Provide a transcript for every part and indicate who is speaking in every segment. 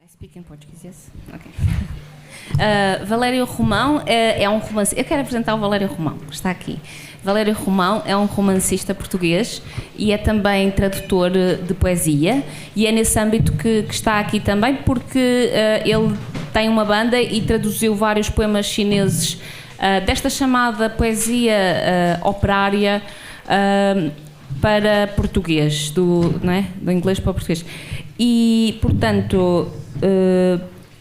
Speaker 1: I speak in Portuguese, yes? Okay. Valério Romão é um romancista. Eu quero apresentar o Valério Romão, que está aqui. Valério Romão é um romancista português e é também tradutor de poesia, e é nesse âmbito que está aqui também, porque ele tem uma banda e traduziu vários poemas chineses desta chamada poesia operária para português, não é? Do inglês para o português. E, portanto,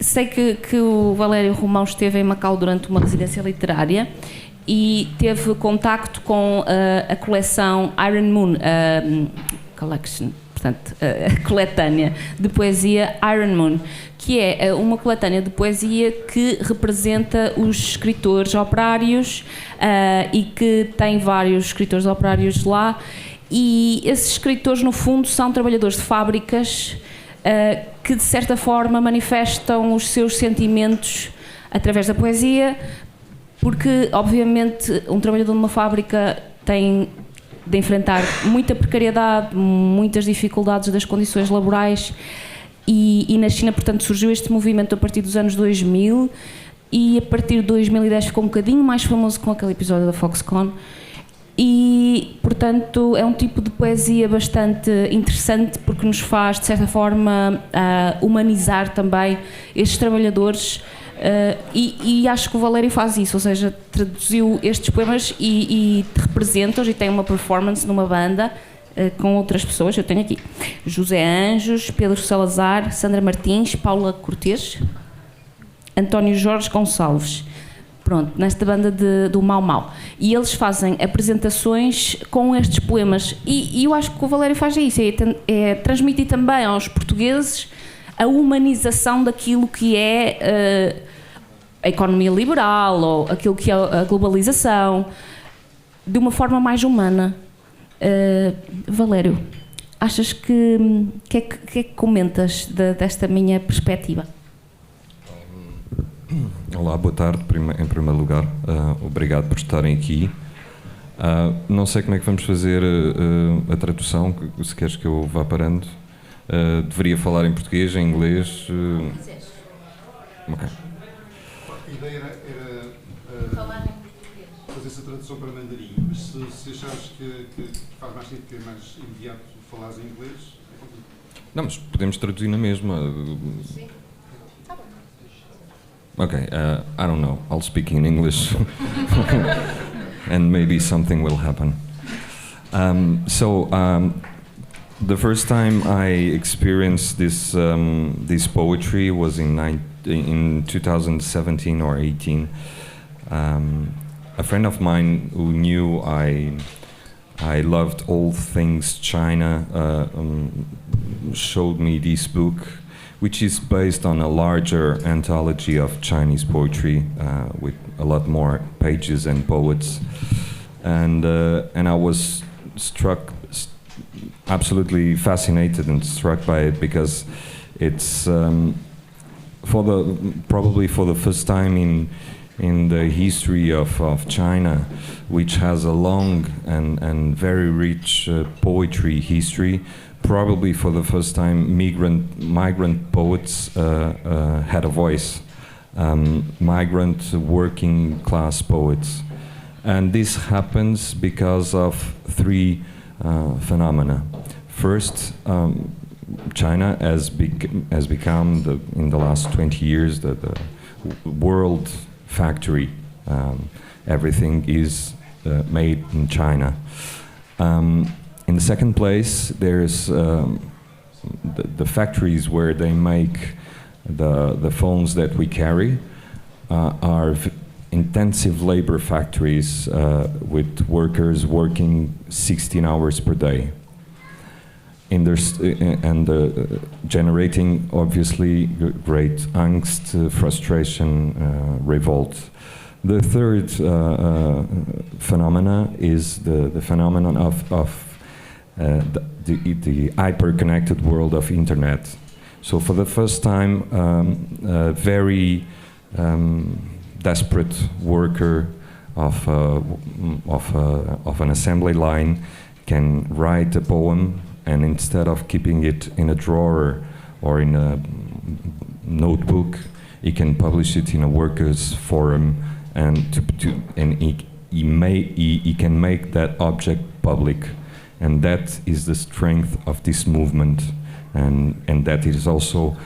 Speaker 1: sei que o Valério Romão esteve em Macau durante uma residência literária e teve contacto com a coleção Iron Moon Collection, portanto, a coletânea de poesia Iron Moon, que é uma coletânea de poesia que representa os escritores operários e que tem vários escritores operários lá, e esses escritores, no fundo, são trabalhadores de fábricas que, de certa forma, manifestam os seus sentimentos através da poesia, porque, obviamente, um trabalhador de uma fábrica tem de enfrentar muita precariedade, muitas dificuldades das condições laborais, e na China, portanto, surgiu este movimento a partir dos anos 2000, e a partir de 2010 ficou um bocadinho mais famoso com aquele episódio da Foxconn. E, portanto, é um tipo de poesia bastante interessante, porque nos faz, de certa forma, humanizar também estes trabalhadores, e acho que o Valério faz isso, ou seja, traduziu estes poemas e representa-os, e tem uma performance numa banda com outras pessoas. Eu tenho aqui José Anjos, Pedro Salazar, Sandra Martins, Paula Cortês, António Jorge Gonçalves. Pronto, nesta banda do Mau Mau. E eles fazem apresentações com estes poemas. E eu acho que o Valério faz isso, é transmitir também aos portugueses a humanização daquilo que é a economia liberal, ou aquilo que é a globalização, de uma forma mais humana. Valério, achas que é que comentas desta minha perspectiva?
Speaker 2: Olá, boa tarde, em primeiro lugar. Obrigado por estarem aqui. Não sei como é que vamos fazer a tradução, se queres que eu vá parando. Deveria falar em português, em inglês? Ok.
Speaker 3: A ideia era fazer essa tradução para mandarim, mas se achares que faz mais sentido, que é mais imediato falares em inglês, é contigo.
Speaker 2: Não, mas podemos traduzir na mesma.
Speaker 1: Sim.
Speaker 2: Okay, I don't know. I'll speak in English, and maybe something will happen. The first time I experienced this poetry was in 2017 or 18. A friend of mine who knew I loved all things China showed me this book, which is based on a larger anthology of Chinese poetry with a lot more pages and poets, and I was absolutely fascinated and struck by it, because it's probably for the first time in the history of China, which has a long and very rich poetry history. Probably for the first time, migrant poets had a voice, migrant working class poets. And this happens because of three phenomena. First, China has become, in the last 20 years, the world factory. Everything is made in China. In the second place, there's the factories where they make the phones that we carry are intensive labor factories with workers working 16 hours per day. And generating, obviously, great angst, frustration, revolt. The third phenomena is the phenomenon of the hyper-connected world of internet. So for the first time, a very desperate worker of an assembly line can write a poem, and instead of keeping it in a drawer or in a notebook. He can publish it in a workers' forum, and he can make that object public, and that is the strength of this movement, and that is also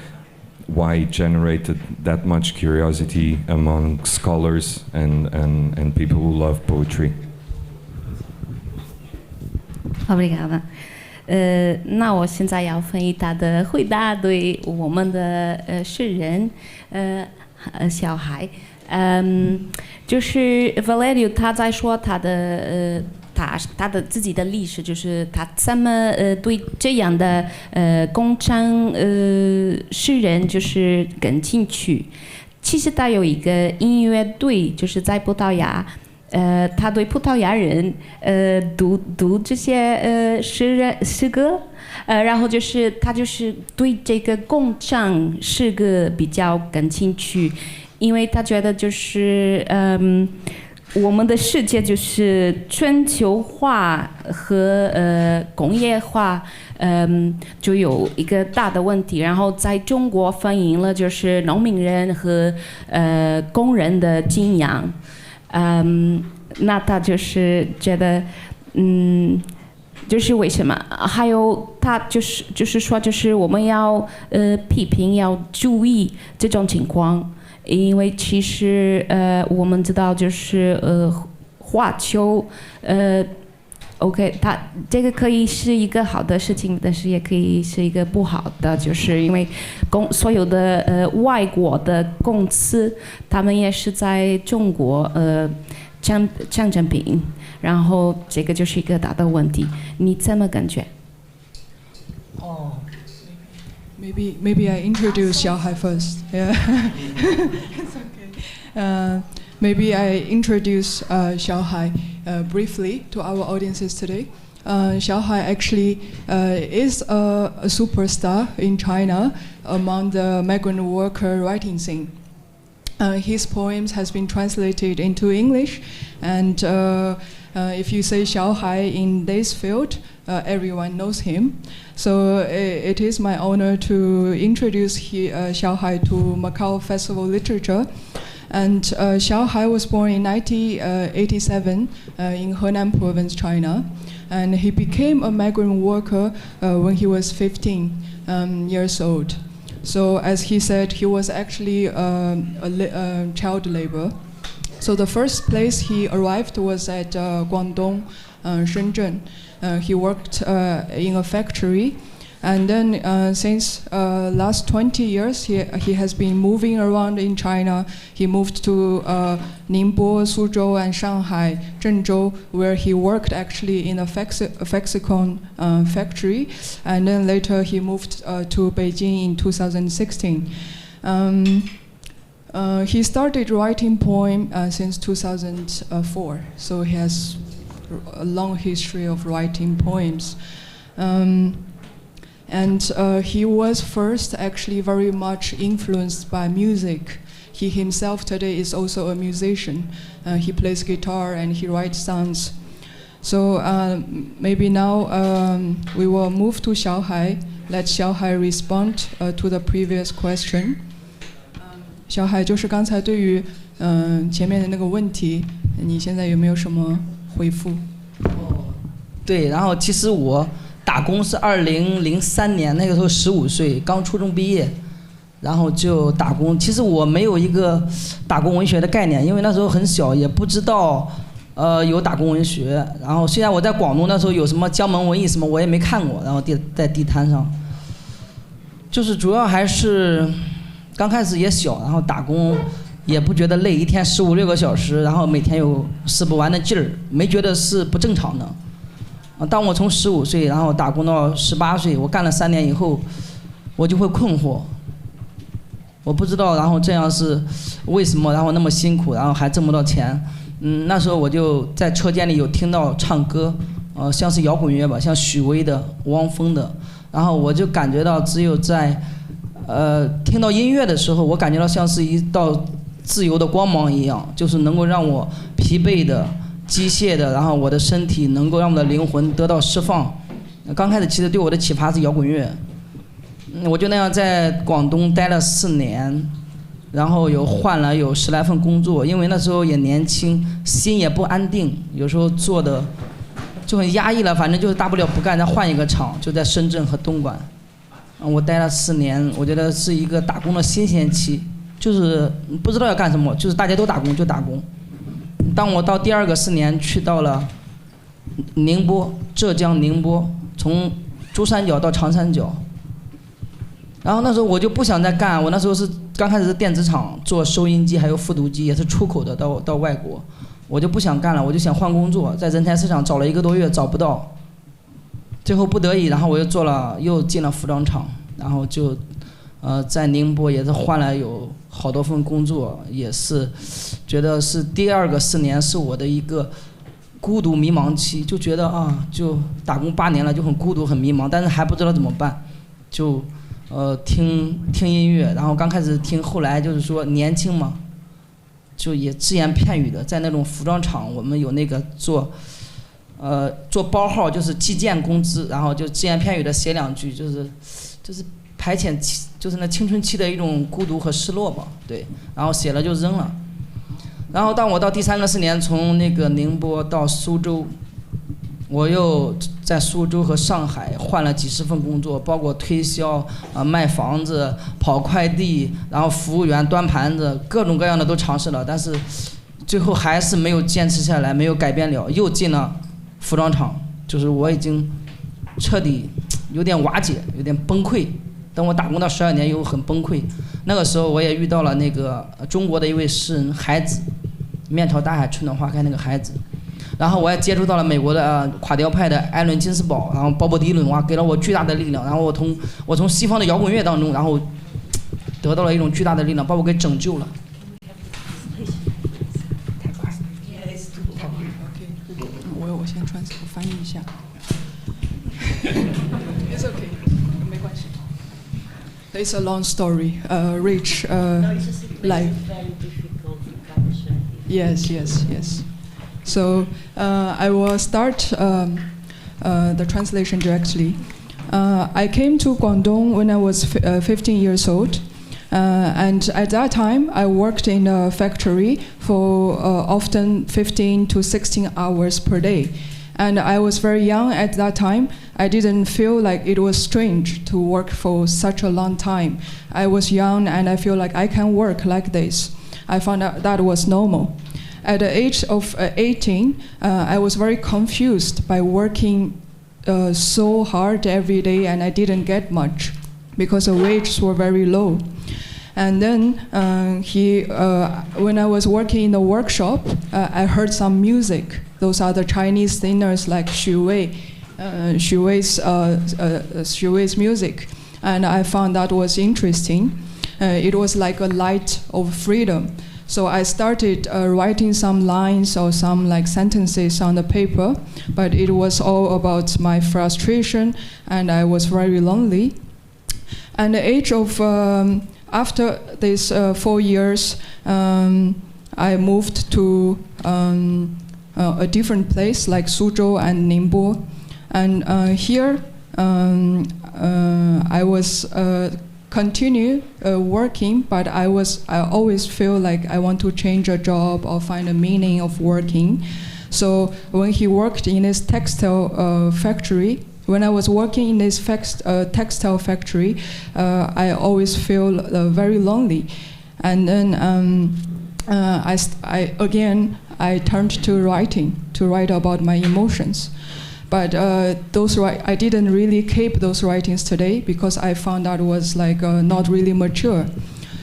Speaker 2: why it generated that much curiosity among scholars and people who love poetry.
Speaker 1: Obrigada. 那我现在要翻译他的回答，对我们的诗人小孩，就是 Valério 他在说他的自己的历史，就是他怎么对这样的工厂诗人就是感兴趣。其实他有一个音乐队，就是在葡萄牙。他对葡萄牙人读这些诗歌，然后就是他就是对这个工厂诗歌比较感兴趣，因为他觉得就是我们的世界就是全球化和工业化，就有一个大的问题，然后在中国反映了就是农民人和工人的敬仰。那他就是觉得，就是为什么？还有他就是说，就是我们要批评，要注意这种情况，因为其实我们知道就是画球OK， 它这个可以是一个好的事情，但是也可以是一个不好的，就是因为所有的外国的公司，他们也是在中国产品，然后这个就是一个大的问题。你怎么感觉？
Speaker 4: 哦 Maybe I introduce Xiao first. Yeah. It's okay. Maybe I introduce Xiao briefly to our audiences today. Xiao actually is a superstar in China among the migrant worker writing scene. His poems has been translated into English, and if you say Xiao in this field, everyone knows him. So it is my honor to introduce Xiao to Macau Festival Literature. And Xiao was born in 1987 in Henan Province, China. And he became a migrant worker when he was 15 years old. So as he said, he was actually a child labor. So the first place he arrived was at Guangdong, Shenzhen. He worked in a factory. And then since last 20 years, he has been moving around in China. He moved to Ningbo, Suzhou, and Shanghai, Zhengzhou, where he worked actually in a Fexicon factory. And then later he moved to Beijing in 2016. He started writing poems since 2004, so he has a long history of writing poems. And he was first actually very much influenced by music. He himself today is also a musician. He plays guitar and he writes songs. So maybe now we will move to Xiao. Let Xiao respond to the previous question. 小海就是刚才对于前面的那个问题，你现在有没有什么回复？
Speaker 5: 对，然后其实我打工是2003年，那个时候15岁，刚初中毕业，然后就打工。其实我没有一个打工文学的概念，因为那时候很小，也不知道有打工文学。然后虽然我在广东那时候有什么江门文艺什么，我也没看过。然后在地摊上，就是主要还是刚开始也小，然后打工也不觉得累，一天15、16个小时，然后每天有使不完的劲儿，没觉得是不正常的。当我从15岁，然后打工到18岁，我干了3年以后，我就会困惑，我不知道，然后这样是为什么，然后那么辛苦，然后还挣不到钱。那时候我就在车间里有听到唱歌，像是摇滚乐吧，像许巍的、汪峰的，然后我就感觉到只有在听到音乐的时候，我感觉到像是一道自由的光芒一样，就是能够让我疲惫的、机械的，然后我的身体能够让我的灵魂得到释放。刚开始其实对我的启发是摇滚乐，我就那样在广东待了4年，然后换了有10来份工作，因为那时候也年轻，心也不安定，有时候做的就很压抑了，反正就是大不了不干，再换一个厂，就在深圳和东莞。我待了4年，我觉得是一个打工的新鲜期，就是不知道要干什么，就是大家都打工就打工。当我到第2个4年去到了宁波，浙江宁波，从珠三角到长三角。然后那时候我就不想再干，我那时候是刚开始是电子厂做收音机还有复读机，也是出口的到外国，我就不想干了，我就想换工作，在人才市场找了1个多月找不到，最后不得已，然后我又进了服装厂，然后就在宁波也是换了有好多份工作，也是觉得是第2个4年是我的一个孤独迷茫期，就觉得就打工8年了，就很孤独很迷茫，但是还不知道怎么办，就听音乐，然后刚开始听，后来就是说年轻嘛，就也只言片语的，在那种服装厂，我们有那个做包号，就是计件工资，然后就只言片语的写2句，就是排遣，就是那青春期的一种孤独和失落吧，对，然后写了就扔了。然后当我到第3个4年，从那个宁波到苏州，我又在苏州和上海换了几10份工作，包括推销、卖房子、跑快递，然后服务员、端盘子，各种各样的都尝试了，但是最后还是没有坚持下来，没有改变了，又进了服装厂，就是我已经彻底有点瓦解，有点崩溃。等我打工到12年以后很崩溃，那个时候我也遇到了那个中国的一位诗人海子，面朝大海春暖花开那个海子。然后我也接触到了美国的垮掉派的艾伦金斯堡，然后鲍勃迪伦，哇，给了我巨大的力量。然后我从西方的摇滚乐当中，然后得到了一种巨大的力量，把我给拯救了。
Speaker 4: 我先翻译一下。It's okay， 没关系。It's a long story, rich life. Yes. So I will start the translation directly. I came to Guangdong when I was 15 years old. And at that time, I worked in a factory for often 15 to 16 hours per day. And I was very young at that time. I didn't feel like it was strange to work for such a long time. I was young and I feel like I can work like this. I found out that was normal. At the age of 18, I was very confused by working so hard every day, and I didn't get much because the wages were very low. And then when I was working in the workshop, I heard some music. Those are the Chinese singers like Xu Wei's music, and I found that was interesting. It was like a light of freedom. So I started writing some lines or some like sentences on the paper, but it was all about my frustration, and I was very lonely. At the age of after these 4 years, I moved to a different place like Suzhou and Ningbo, and here I was continue working, but I always feel like I want to change a job or find a meaning of working. So when he worked in his textile factory, when I was working in this textile factory, I always feel very lonely. And then I turned to writing, to write about my emotions. But I didn't really keep those writings today because I found that was like not really mature.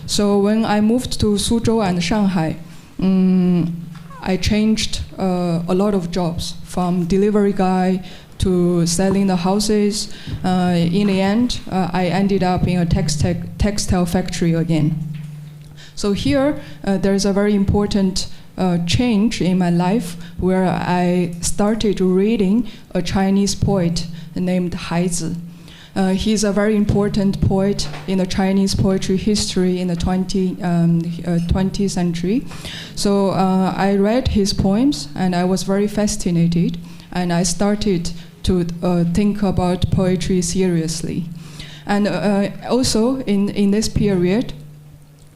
Speaker 4: So when I moved to Suzhou and Shanghai, I changed a lot of jobs, from delivery guy to selling the houses. In the end, I ended up in a textile factory again. So here, there's a very important change in my life where I started reading a Chinese poet named Haizi. He's a very important poet in the Chinese poetry history in the 20th century. So I read his poems and I was very fascinated, and I started to think about poetry seriously. And also in this period,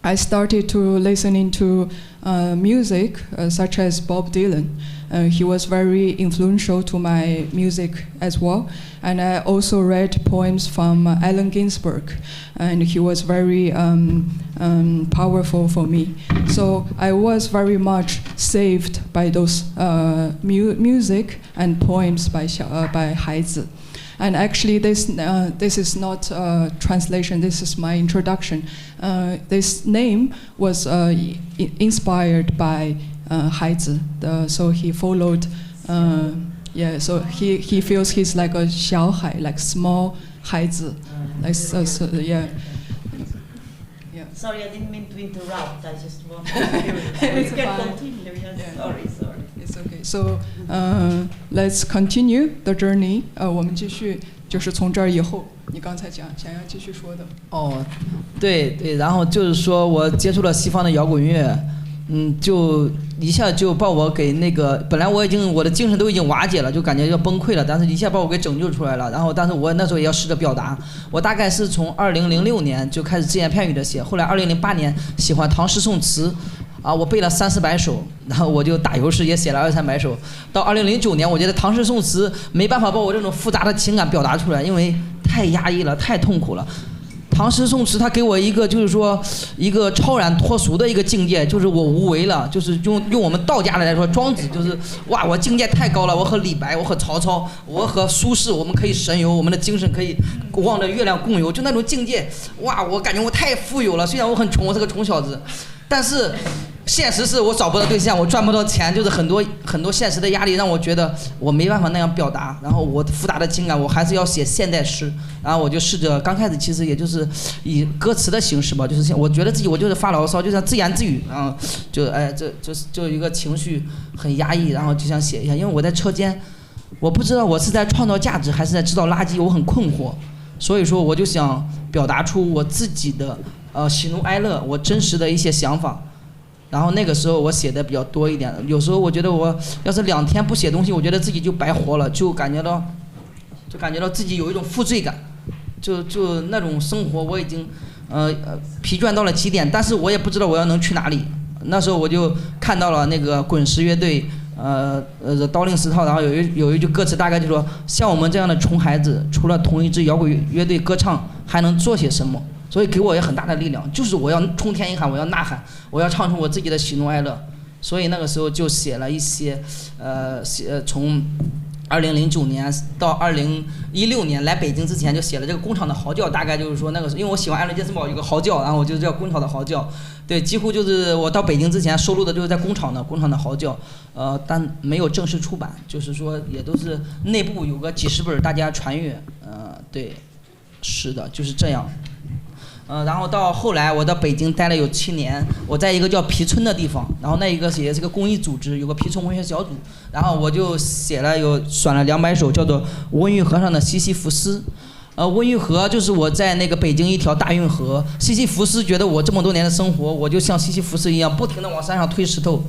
Speaker 4: I started to listening to music such as Bob Dylan. He was very influential to my music as well. And I also read poems from Allen Ginsberg, and he was very powerful for me. So I was very much saved by those music and poems by Hai Zi. And actually, this is not a translation. This is my introduction. This name was inspired by Hai Zi. So he followed. So he feels he's like a Xiao Hai, like small Hai Zi. Like yeah.
Speaker 6: Sorry, I didn't mean to interrupt. I just want to continue. Yeah. Sorry.
Speaker 4: It's okay. So let's continue the journey. 我们继续，就是从这儿以后，你刚才想要继续说的。
Speaker 5: 哦，对，然后就是说我接触了西方的摇滚乐，就一下就把我给那个，本来我的精神都已经瓦解了，就感觉要崩溃了，但是一下把我给拯救出来了。然后，但是我那时候也要试着表达。我大概是从2006年就开始只言片语的写，后来2008年喜欢唐诗宋词。我背了300-400首，然后我就打油诗也写了200-300首。到2009年，我觉得唐诗宋词没办法把我这种复杂的情感表达出来，因为太压抑了，太痛苦了。唐诗宋词它给我一个就是说一个超然脱俗的一个境界，就是我无为了，就是用我们道家来说，庄子就是哇，我境界太高了，我和李白，我和曹操，我和苏轼，我们可以神游，我们的精神可以望着月亮共游，就那种境界，哇，我感觉我太富有了。虽然我很穷，我是个穷小子，但是现实是我找不到对象，我赚不到钱，就是很多现实的压力让我觉得我没办法那样表达。然后我复杂的情感，我还是要写现代诗。然后我就试着，刚开始其实也就是以歌词的形式吧，就是我觉得自己我就是发牢骚，就像自言自语，然后就一个情绪很压抑，然后就想写一下。因为我在车间，我不知道我是在创造价值还是在制造垃圾，我很困惑。所以说我就想表达出我自己的喜怒哀乐，我真实的一些想法。然后那个时候我写的比较多一点，有时候我觉得我要是2天不写东西，我觉得自己就白活了，就感觉到自己有一种负罪感，就那种生活我已经疲倦到了极点，但是我也不知道我要能去哪里。那时候我就看到了那个滚石乐队The Dowling Stout， 然后有一句歌词大概就说，像我们这样的穷孩子，除了同一支摇滚乐队歌唱，还能做些什么？所以给我也很大的力量，就是我要冲天一喊，我要呐喊，我要唱出我自己的喜怒哀乐。所以那个时候就写了一些，从2009年到2016年来北京之前就写了这个工厂的嚎叫，大概就是说那个时候，因为我喜欢艾伦杰森堡有个嚎叫，然后我就叫工厂的嚎叫。对，几乎就是我到北京之前收录的就是在工厂的嚎叫，但没有正式出版，就是说也都是内部有个几十本大家传阅，对，是的，就是这样。然后到后来我到北京待了有7年，我在一个叫皮村的地方，然后那一个也是个公益组织，有个皮村文学小组，然后我就选了200首叫做温榆河上的西西弗斯。温榆河就是我在那个北京一条大运河，西西弗斯觉得我这么多年的生活，我就像西西弗斯一样不停地往山上推石头，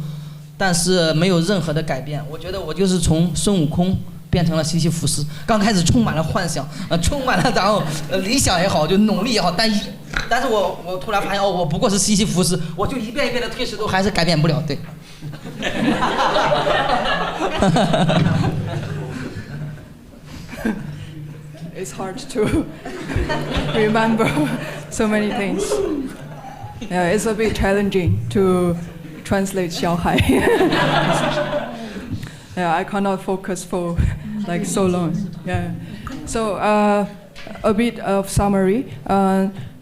Speaker 5: 但是没有任何的改变。我觉得我就是从孙悟空变成了西西弗斯，刚开始充满了幻想，充满了然后理想也好，就努力也好，但是我突然发现我不过是西西弗斯，我就一遍一遍的推石头，还是改变不了，对。
Speaker 4: It's hard to remember so many things. Yeah, it's a bit challenging to translate Xiao Hai. Yeah, I cannot focus for like so long. Yeah. So a bit of summary.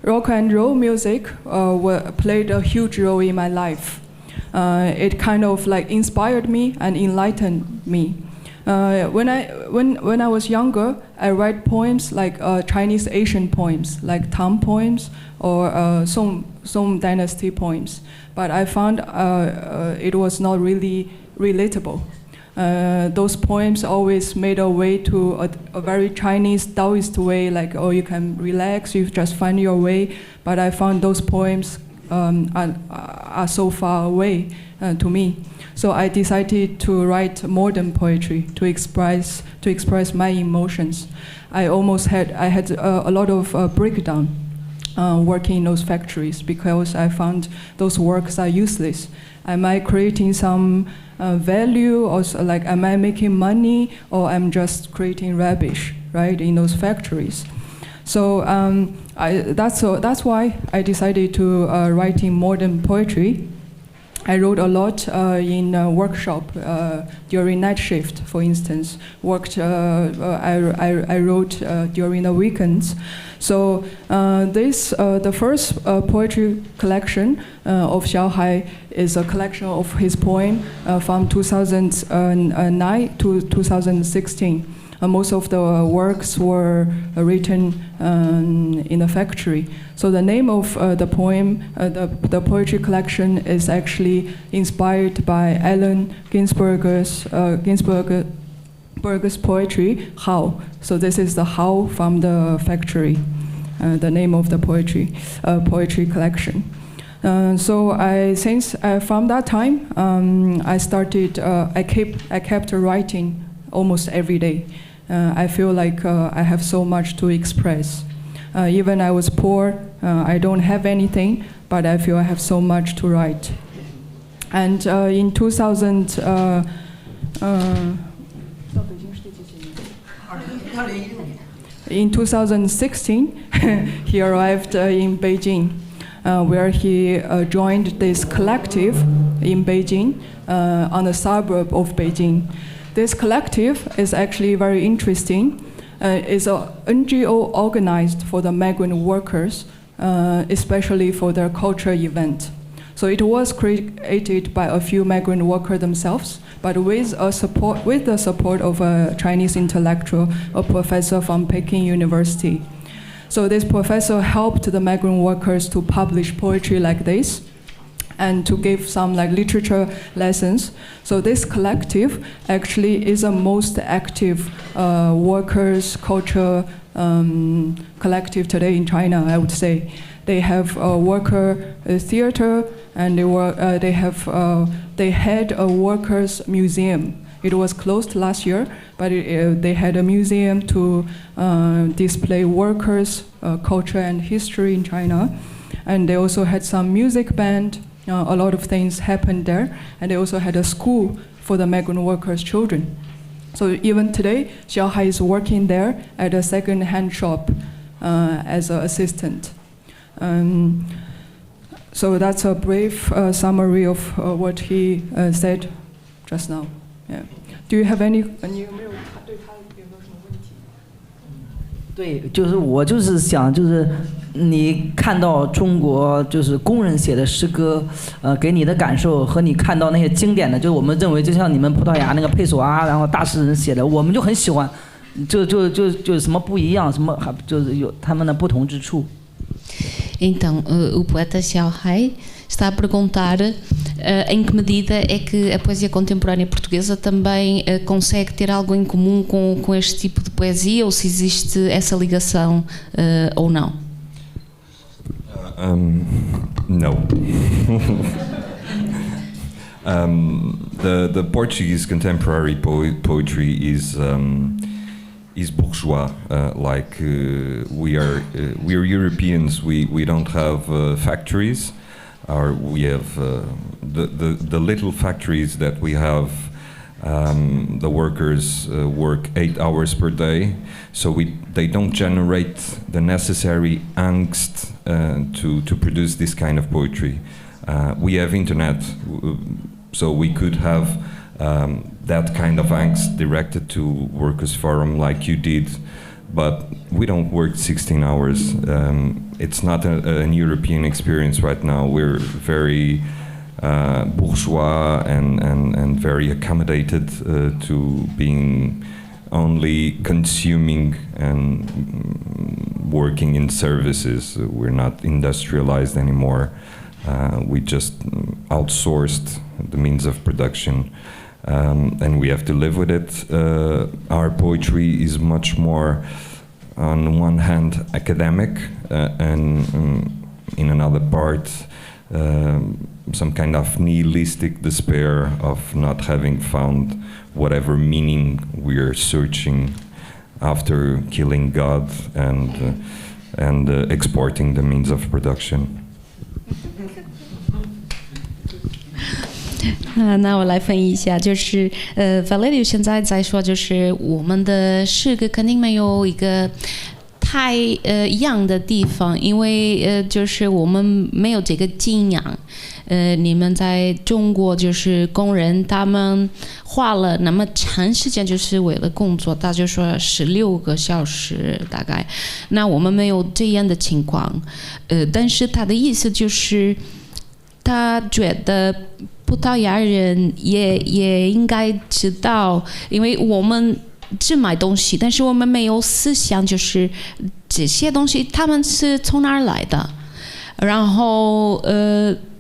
Speaker 4: Rock and roll music played a huge role in my life. It kind of like inspired me and enlightened me. When I was younger, I write poems like Chinese Asian poems, like Tang poems or Song Dynasty poems. But I found it was not really relatable. Those poems always made a way to a very Chinese Taoist way, like, oh, you can relax, you just find your way. But I found those poems are so far away to me. So I decided to write modern poetry to express my emotions. I had a lot of breakdown working in those factories because I found those works are useless. Am I creating some value, or like am I making money, or I'm just creating rubbish, right, in those factories? So that's why I decided to write in modern poetry. I wrote a lot in workshop during night shift, for instance. I wrote during the weekends. So the first poetry collection of Xiao is a collection of his poem from 2009 to 2016. Most of the works were written in the factory. So the name of the poem, the poetry collection, is actually inspired by Allen Ginsberg's poetry, How. So this is the How from the factory, the name of the poetry collection. So since from that time, I kept writing almost every day. I feel like I have so much to express. Even I was poor, I don't have anything, but I feel I have so much to write. And in 2016, he arrived in Beijing, where he joined this collective in Beijing, on the suburb of Beijing. This collective is actually very interesting. It's an NGO organized for the migrant workers, especially for their cultural event. So it was created by a few migrant workers themselves, but with the support of a Chinese intellectual, a professor from Peking University. So this professor helped the migrant workers to publish poetry like this, and to give some like literature lessons. So this collective actually is the most active workers' culture collective today in China, I would say. They have a worker theater, and they had a workers' museum. It was closed last year, but they had a museum to display workers' culture and history in China. And they also had some music band. A lot of things happened there, and they also had a school for the migrant workers' children. So even today, Xiao is working there at a second-hand shop as an assistant. So that's a brief summary of what he said just now. Yeah. Do you have any?
Speaker 5: 对，就是我就是想，就是你看到中国就是工人写的诗歌，给你的感受和你看到那些经典的，就是我们认为就像你们葡萄牙那个佩索阿，然后大诗人写的，我们就很喜欢，就什么不一样，什么还就是有他们的不同之处。
Speaker 1: Então, o poeta Xiao está a perguntar em que medida é que a poesia contemporânea portuguesa também consegue ter algo em comum com este tipo de poesia, ou se existe essa ligação ou não.
Speaker 2: No. The Portuguese contemporary poetry is bourgeois. We are Europeans. We don't have factories. We have the little factories that we have. The workers work 8 hours per day, so they don't generate the necessary angst to produce this kind of poetry. We have internet, so we could have that kind of angst directed to workers' forum like you did, but we don't work 16 hours. It's not an European experience right now. We're very bourgeois and very accommodated to being only consuming and working in services. We're not industrialized anymore. We just outsourced the means of production, and we have to live with it. Our poetry is much more, on one hand, academic, and in another part, some kind of nihilistic despair of not having found whatever meaning we are searching after killing God and exporting the means of production.
Speaker 1: 那我来分析一下，就是Valério 现在在说，就是我们的诗歌肯定没有一个太一样的地方，因为就是我们没有这个敬仰。你们在中国就是工人，他们花了那么长时间，就是为了工作，他就说16个小时大概。那我们没有这样的情况，但是他的意思就是，他觉得葡萄牙人也应该知道，因为我们只买东西，但是我们没有思想，就是这些东西他们是从哪儿来的，然后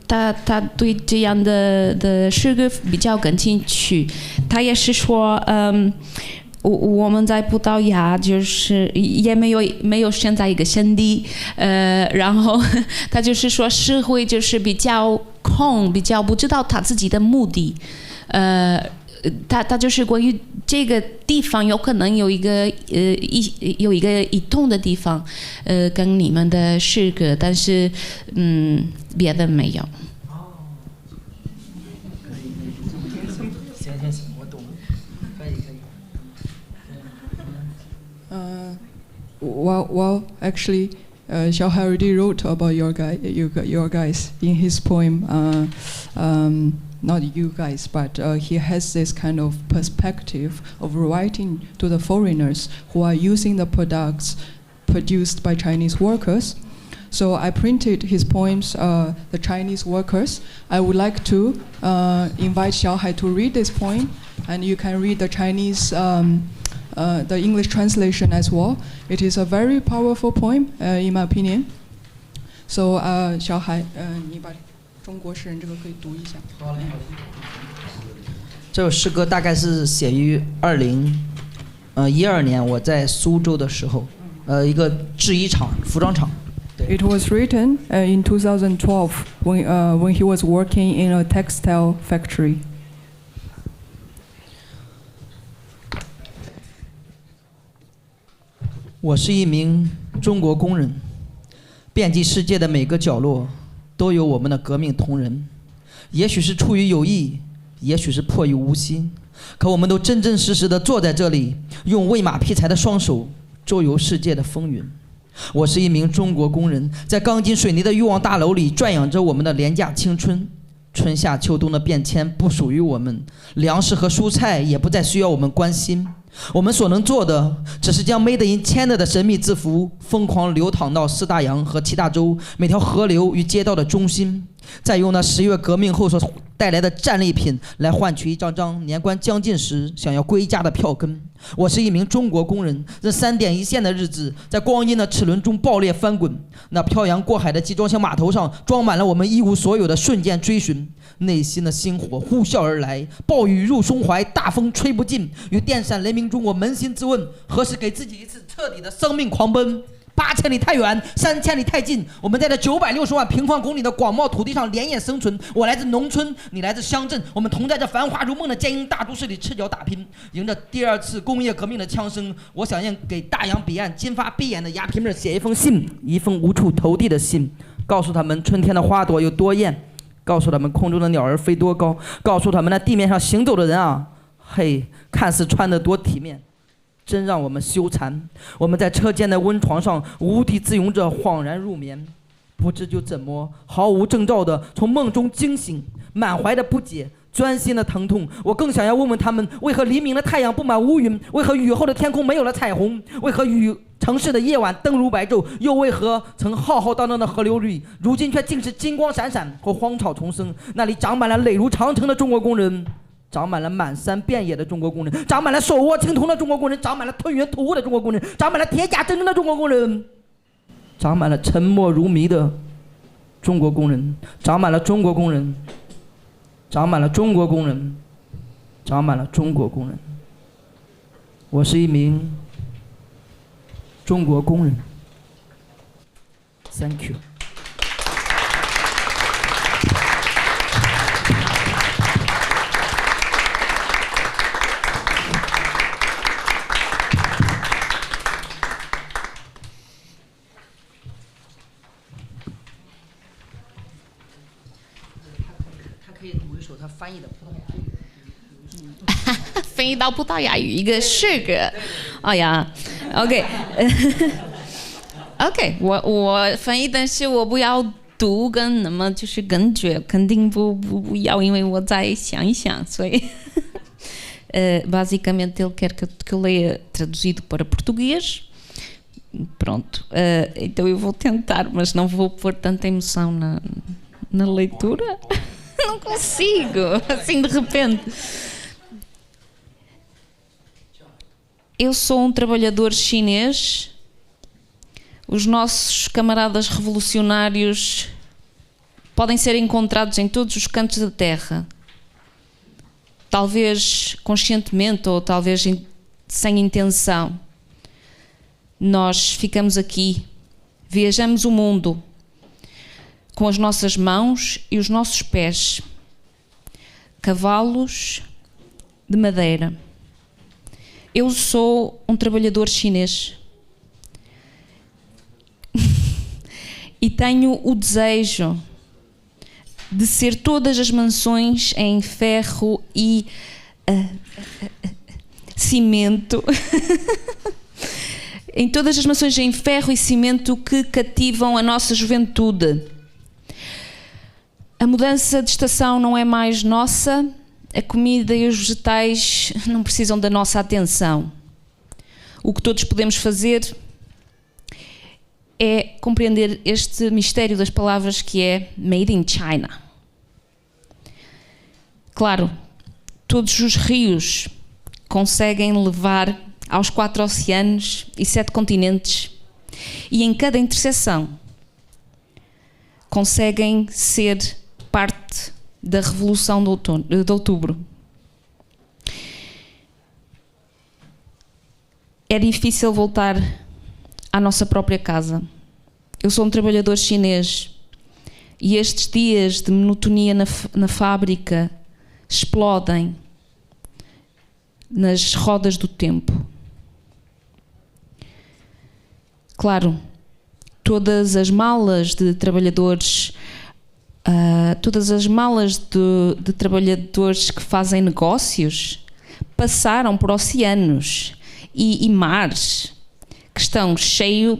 Speaker 1: 他对这样的诗歌比较感兴趣。他也是说，我们在葡萄牙就是也没有现在一个圣地，然后他就是说社会就是比较空，比较不知道他自己的目的，他就是关于这个地方有可能有一个异同的地方，跟你们的诗歌，但是别的没有。
Speaker 5: 行，我懂了，可以。
Speaker 4: Well, actually, Xiao already wrote about your guys in his poem. Not you guys, but he has this kind of perspective of writing to the foreigners who are using the products produced by Chinese workers. So I printed his poems, The Chinese Workers. I would like to invite Xiao to read this poem, and you can read the Chinese, the English translation as well. It is a very powerful poem, in my opinion. So, 小海，你把中国诗人这个可以读一下。
Speaker 5: 好嘞。这首诗歌大概是写于2012年，我在苏州的时候，一个制衣厂、服装厂。
Speaker 4: It was written in 2012 when he was working in a textile factory.
Speaker 5: 我是一名中国工人，遍及世界的每个角落都有我们的革命同仁，也许是出于有意，也许是迫于无心，可我们都真真实实地坐在这里，用喂马劈柴的双手周游世界的风云。我是一名中国工人，在钢筋水泥的欲望大楼里转养着我们的廉价青春。春夏秋冬的变迁不属于我们，粮食和蔬菜也不再需要我们关心。我们所能做的，只是将 Made in China 的神秘字符疯狂流淌到四大洋和七大洲每条河流与街道的中心，再用那10月革命后所带来的战利品来换取一张张年关将近时想要归家的票根。我是一名中国工人，这3点一线的日子在光阴的齿轮中爆裂翻滚，那漂洋过海的集装箱码头上装满了我们一无所有的瞬间追寻，内心的星火呼啸而来，暴雨入胸怀，大风吹不尽，与电闪雷鸣中我扪心自问，何时给自己一次彻底的生命狂奔？8000里太远，3000里太近，我们在这960万平方公里的广袤土地上连夜生存。我来自农村，你来自乡镇，我们同在这繁华如梦的坚硬大都市里赤脚打拼，迎着第2次工业革命的枪声，我想要给大洋彼岸金发碧眼的鸦片妹写一封信，一封无处投递的信，告诉他们春天的花朵有多艳，告诉他们空中的鸟儿飞多高，告诉他们那地面上行走的人啊，嘿，看似穿得多体面，真让我们羞惭。我们在车间的温床上无地自容着，恍然入眠，不知就怎么毫无征兆的从梦中惊醒，满怀的不解，钻心的疼痛。我更想要问问他们，为何黎明的太阳布满乌云？为何雨后的天空没有了彩虹？为何城市的夜晚灯如白昼？又为何曾浩浩荡荡的河流里，如今却尽是金光闪闪或荒草丛生？那里长满了垒如长城的中国工人，长满了满山遍野的中国工人，长满了手握青铜的中国工人，长满了吞云吐雾的中国工人，长满了铁甲铮铮的中国工人，长满了沉默如谜的中国工人，长满了中国工人，长满了中国工人，长满了中国工人。我是一名中国工人。Thank you。它翻译的葡萄牙语。
Speaker 1: 翻译到葡萄牙语一个诗歌。哎呀 ，OK， OK， 我翻译，但是我不要读跟那么就是感觉，肯定不要，因为我再想一想，所以basicamente ele quer que eu leia traduzido para português. Pronto, então eu vou tentar, mas não vou pôr tanta emoção na leitura. Não consigo, assim de repente. Eu sou um trabalhador chinês. Os nossos camaradas revolucionários podem ser encontrados em todos os cantos da Terra. Talvez conscientemente ou talvez sem intenção. Nós ficamos aqui, viajamos o mundo com as nossas mãos e os nossos pés. Cavalos de madeira. Eu sou um trabalhador chinês e tenho o desejo de ser todas as mansões em ferro e cimento, em todas as mansões em ferro e cimento que cativam a nossa juventude. A mudança de estação não é mais nossa. A comida e os vegetais não precisam da nossa atenção. O que todos podemos fazer é compreender este mistério das palavras que é Made in China. Claro, todos os rios conseguem levar aos 4 oceanos e 7 continentes, e em cada interseção conseguem ser parte da Revolução de Outubro. É difícil voltar à nossa própria casa. Eu sou um trabalhador chinês e estes dias de monotonia na fábrica explodem nas rodas do tempo. Claro, todas as malas de trabalhadores todas as malas de trabalhadores que fazem negócios passaram por oceanos e mares que estão cheios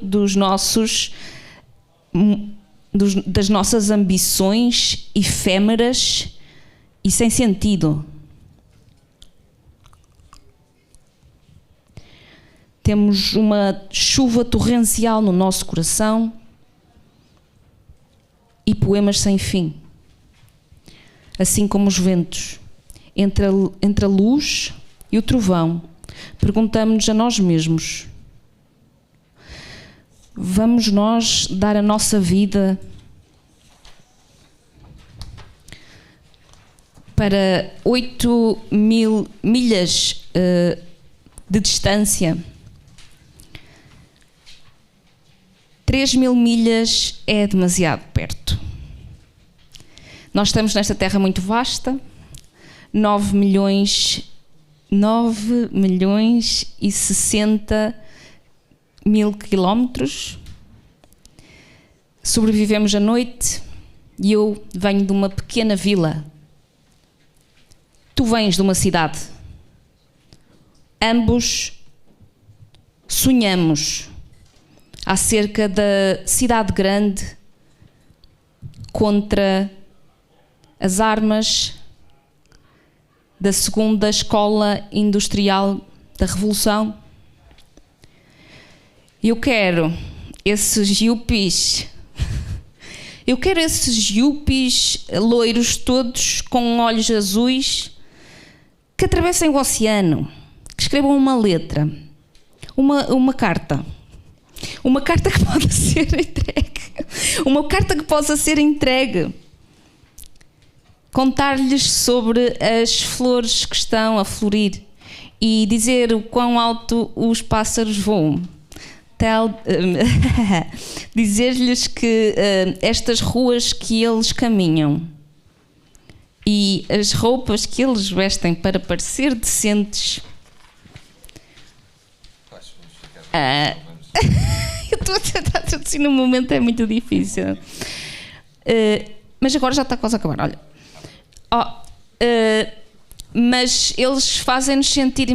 Speaker 1: das nossas ambições efêmeras e sem sentido. Temos uma chuva torrencial no nosso coração e poemas sem fim, assim como os ventos. Entre a luz e o trovão, perguntamos-nos a nós mesmos: vamos nós dar a nossa vida para 8.000 milhas de distância? 3.000 milhas é demasiado perto. Nós estamos nesta terra muito vasta, 9 milhões e 60 mil quilómetros. Sobrevivemos à noite e eu venho de uma pequena vila. Tu vens de uma cidade. Ambos sonhamos acerca da cidade grande contra as armas da segunda escola industrial da Revolução. Eu quero esses yuppies loiros todos com olhos azuis que atravessem o oceano, que escrevam uma letra, uma carta. Uma carta que possa ser entregue. Uma carta que possa ser entregue. Contar-lhes sobre as flores que estão a florir e dizer o quão alto os pássaros voam. Dizer-lhes que estas ruas que eles caminham e as roupas que eles vestem para parecer decentes. Eu estou a tentar traduzir no momento, é muito difícil. Mas agora já está quase a acabar. Olha, Mas eles fazem-nos sentir...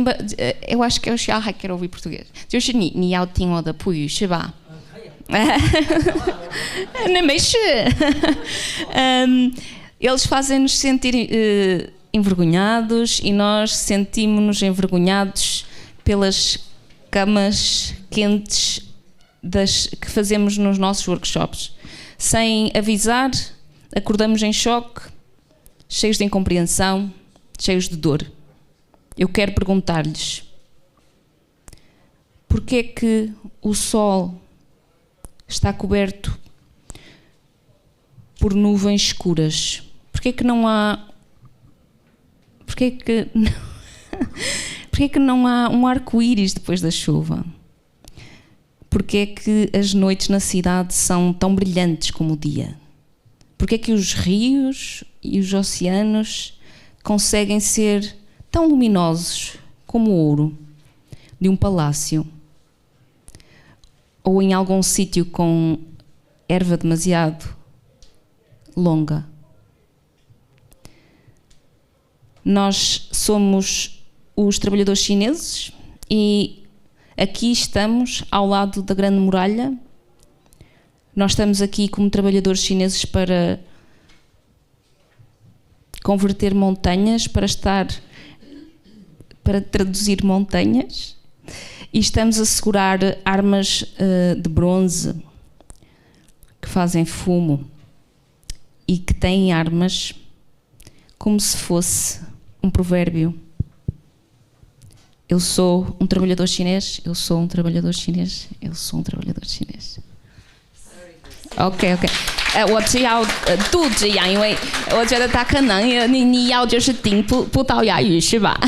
Speaker 1: eu acho que é o Xiao还 quer ouvir português. 就是你要听我的普语是吧？não, mas eles fazem-nos sentir envergonhados e nós sentimos-nos envergonhados pelas camas quentes que fazemos nos nossos workshops. Sem avisar, acordamos em choque, cheios de incompreensão, cheios de dor. Eu quero perguntar-lhes: porquê é que o sol está coberto por nuvens escuras? Porquê é que não há... Porquê é que não há um arco-íris depois da chuva? Porquê é que as noites na cidade são tão brilhantes como o dia? Porquê é que os rios e os oceanos conseguem ser tão luminosos como o ouro de um palácio? Ou em algum sítio com erva demasiado longa? Nós somos os trabalhadores chineses e aqui estamos ao lado da Grande Muralha. Nós estamos aqui como trabalhadores chineses para converter montanhas, para traduzir montanhas, e estamos a segurar armas de bronze que fazem fumo e que têm armas como se fosse um provérbio. Eu sou um trabalhador chinês, eu sou um trabalhador chinês, eu sou um trabalhador chinês. OK， 我只要度这样，因为我觉得他可能你要就是听葡萄牙语是吧？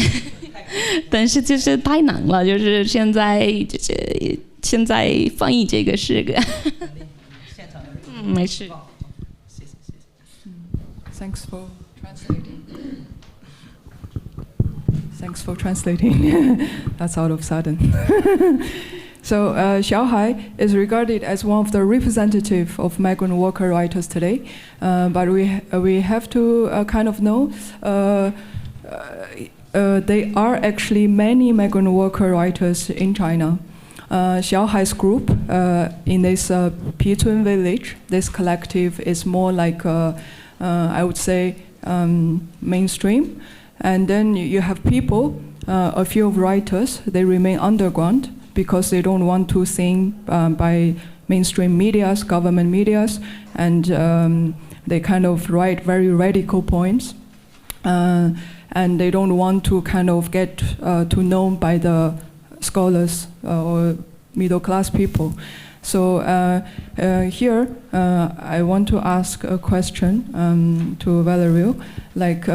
Speaker 1: 但是就是太难了，就是现在翻译这个是个，没事。
Speaker 4: Thanks for translating. Thanks for translating. That's out of sudden. So Xiao is regarded as one of the representative of migrant worker writers today, but we have to kind of know there are actually many migrant worker writers in China. Xiao group in this Pitun village, this collective is more like I would say mainstream, and then you have people, a few writers, they remain underground because they don't want to sing by mainstream medias, government medias, and they kind of write very radical poems, and they don't want to kind of get to know by the scholars or middle class people. So here I want to ask a question to Valério. Like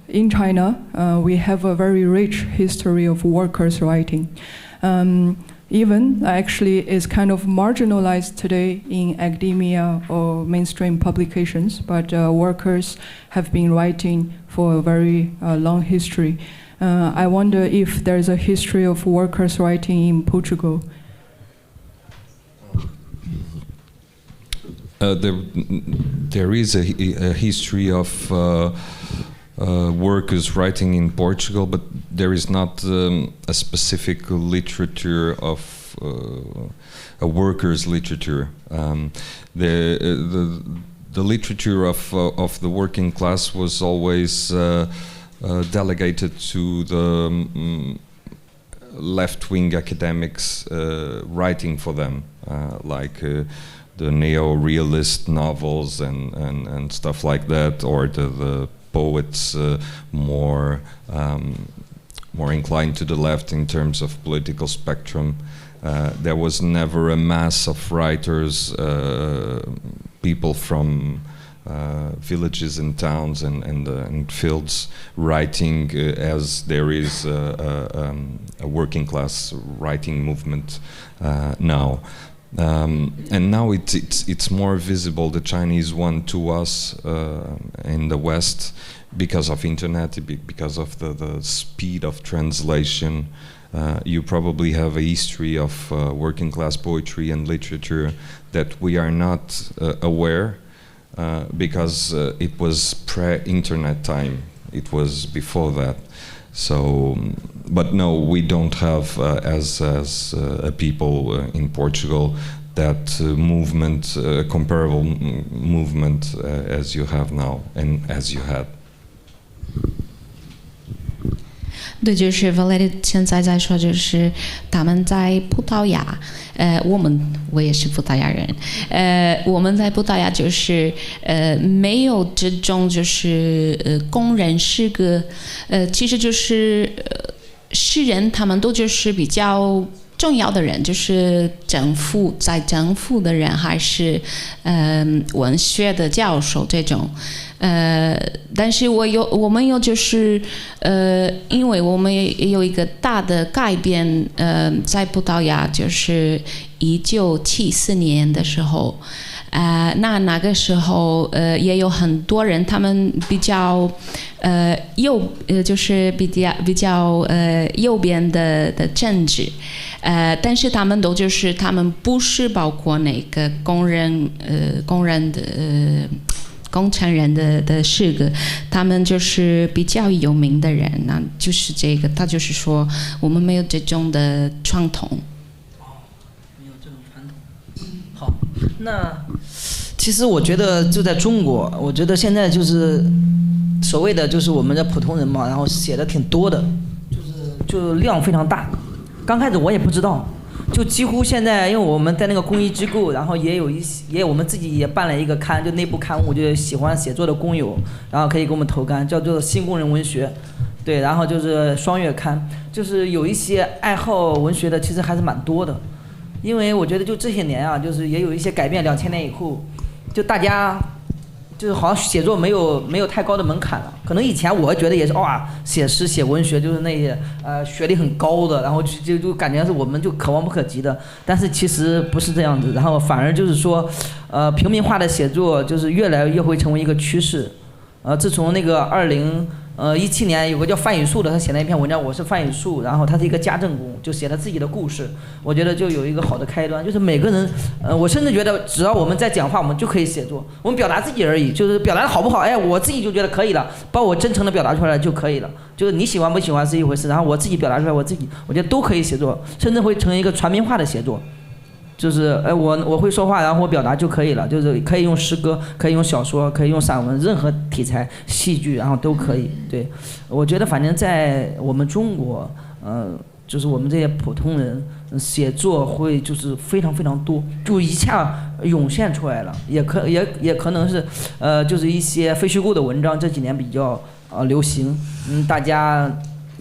Speaker 4: in China, we have a very rich history of workers' writing. Even actually is kind of marginalized today in academia or mainstream publications, but workers have been writing for a very long history. I wonder if there's a history of workers' writing in Portugal.
Speaker 2: There is a history of workers writing in Portugal, but there is not a specific literature of a workers' literature. The literature of the working class was always delegated to the left-wing academics writing for them, like the neo-realist novels and stuff like that, or the poets more inclined to the left in terms of political spectrum. There was never a mass of writers, people from villages and towns and fields writing as there is a working class writing movement now. And now it's more visible, the Chinese one, to us in the West because of internet, because of the speed of translation. You probably have a history of working class poetry and literature that we are not aware because it was pre-internet time. it was before that. So, but no, we don't have as a people in Portugal that movement, comparable movement as you have now and as you had.
Speaker 1: 对，就是 Valério 现在在说，就是他们在葡萄牙，我也是葡萄牙人，我们在葡萄牙就是没有这种就是工人诗歌，其实就是诗人他们都就是比较重要的人，就是政府的人，还是文学的教授这种。但是我们有就是因为我们也有一个大的改变，在葡萄牙就是1974年的时候，那个时候也有很多人，他们比较就是比较右边的政治，但是他们都就是他们不是包括那个工人的。工程人的诗歌，他们就是比较有名的人，那就是这个，他就是说我们没有这种的传统。
Speaker 5: 没有这种传统。好，那其实我觉得就在中国，我觉得现在就是所谓的就是我们的普通人嘛，然后写的挺多的，就量非常大。刚开始我也不知道。就几乎现在，因为我们在那个公益机构，然后也我们自己也办了一个刊，就内部刊物，就是喜欢写作的工友，然后可以给我们投刊，叫做新工人文学，对，然后就是双月刊，就是有一些爱好文学的，其实还是蛮多的，因为我觉得就这些年啊，就是也有一些改变，2000年以后，就大家。就是好像写作没有太高的门槛了，可能以前我觉得也是哇，写诗写文学就是那些学历很高的，然后就感觉是我们就可望不可及的，但是其实不是这样子，然后反而就是说，平民化的写作就是越来越会成为一个趋势，自从那个2017年有个叫范雨树的，他写了一篇文章，我是范雨树，然后他是一个家政工，就写了自己的故事，我觉得就有一个好的开端，就是每个人，我甚至觉得只要我们在讲话，我们就可以写作，我们表达自己而已，就是表达的好不好，哎，我自己就觉得可以了，把我真诚的表达出来就可以了，就是你喜欢不喜欢是一回事，然后我自己表达出来，我觉得都可以写作，甚至会成为一个传民化的写作。就是我会说话，然后我表达就可以了，就是可以用诗歌，可以用小说，可以用散文，任何题材、戏剧，然后都可以。对，我觉得反正在我们中国，就是我们这些普通人写作会就是非常非常多，就一下涌现出来了，也可能是就是一些非虚构的文章这几年比较流行，大家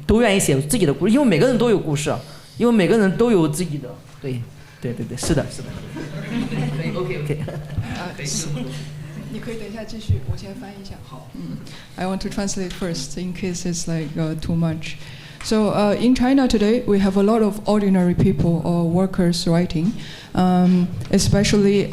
Speaker 5: 都愿意写自己的故事，因为每个人都有故事，因为每个人都有自己的对。对，是的。可以 ，OK。
Speaker 4: 你可以等一下继续，我先翻译一下。好。I want to translate first in case it's like too much. So in China today, we have a lot of ordinary people or workers writing, especially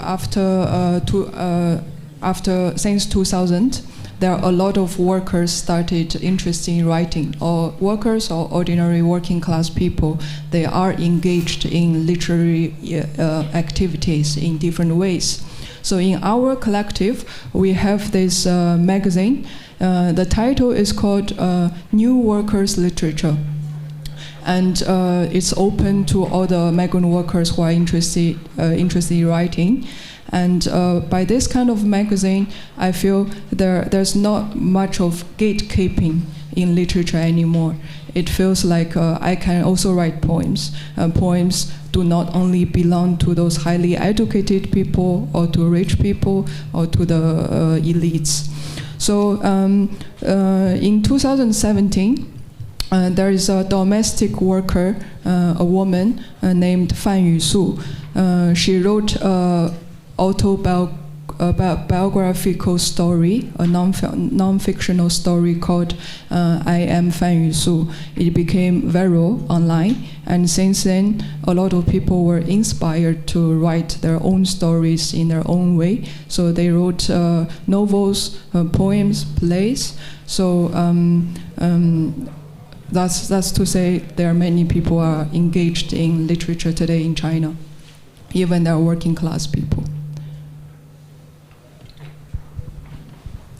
Speaker 4: since 2000. There are a lot of workers started interested in writing, or workers or ordinary working class people. They are engaged in literary activities in different ways. So in our collective, we have this magazine. The title is called New Workers Literature. And it's open to all the migrant workers who are interested in writing. And by this kind of magazine, I feel there's not much of gatekeeping in literature anymore. It feels like I can also write poems. Poems do not only belong to those highly educated people or to rich people or to the elites. So in 2017, there is a domestic worker, a woman named Fan Yusu. She wrote autobiographical story, a non-fictional story called I Am Fan Yusu. It became viral online, and since then a lot of people were inspired to write their own stories in their own way. So they wrote novels, poems, plays. So that's to say there are many people are engaged in literature today in China, even they're working class people.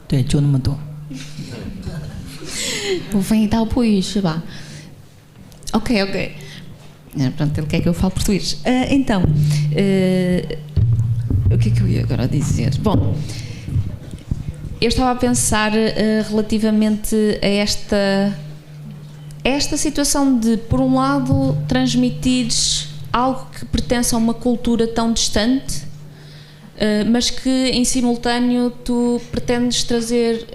Speaker 5: 对，就那么多。
Speaker 1: Vou翻译到português是吧 Ok. Pronto, ele quer que eu fale português. Então, o que é que eu ia agora dizer? Bom, eu estava a pensar relativamente a esta situação de, por um lado, transmitires algo que pertence a uma cultura tão distante, mas que em simultâneo tu pretendes trazer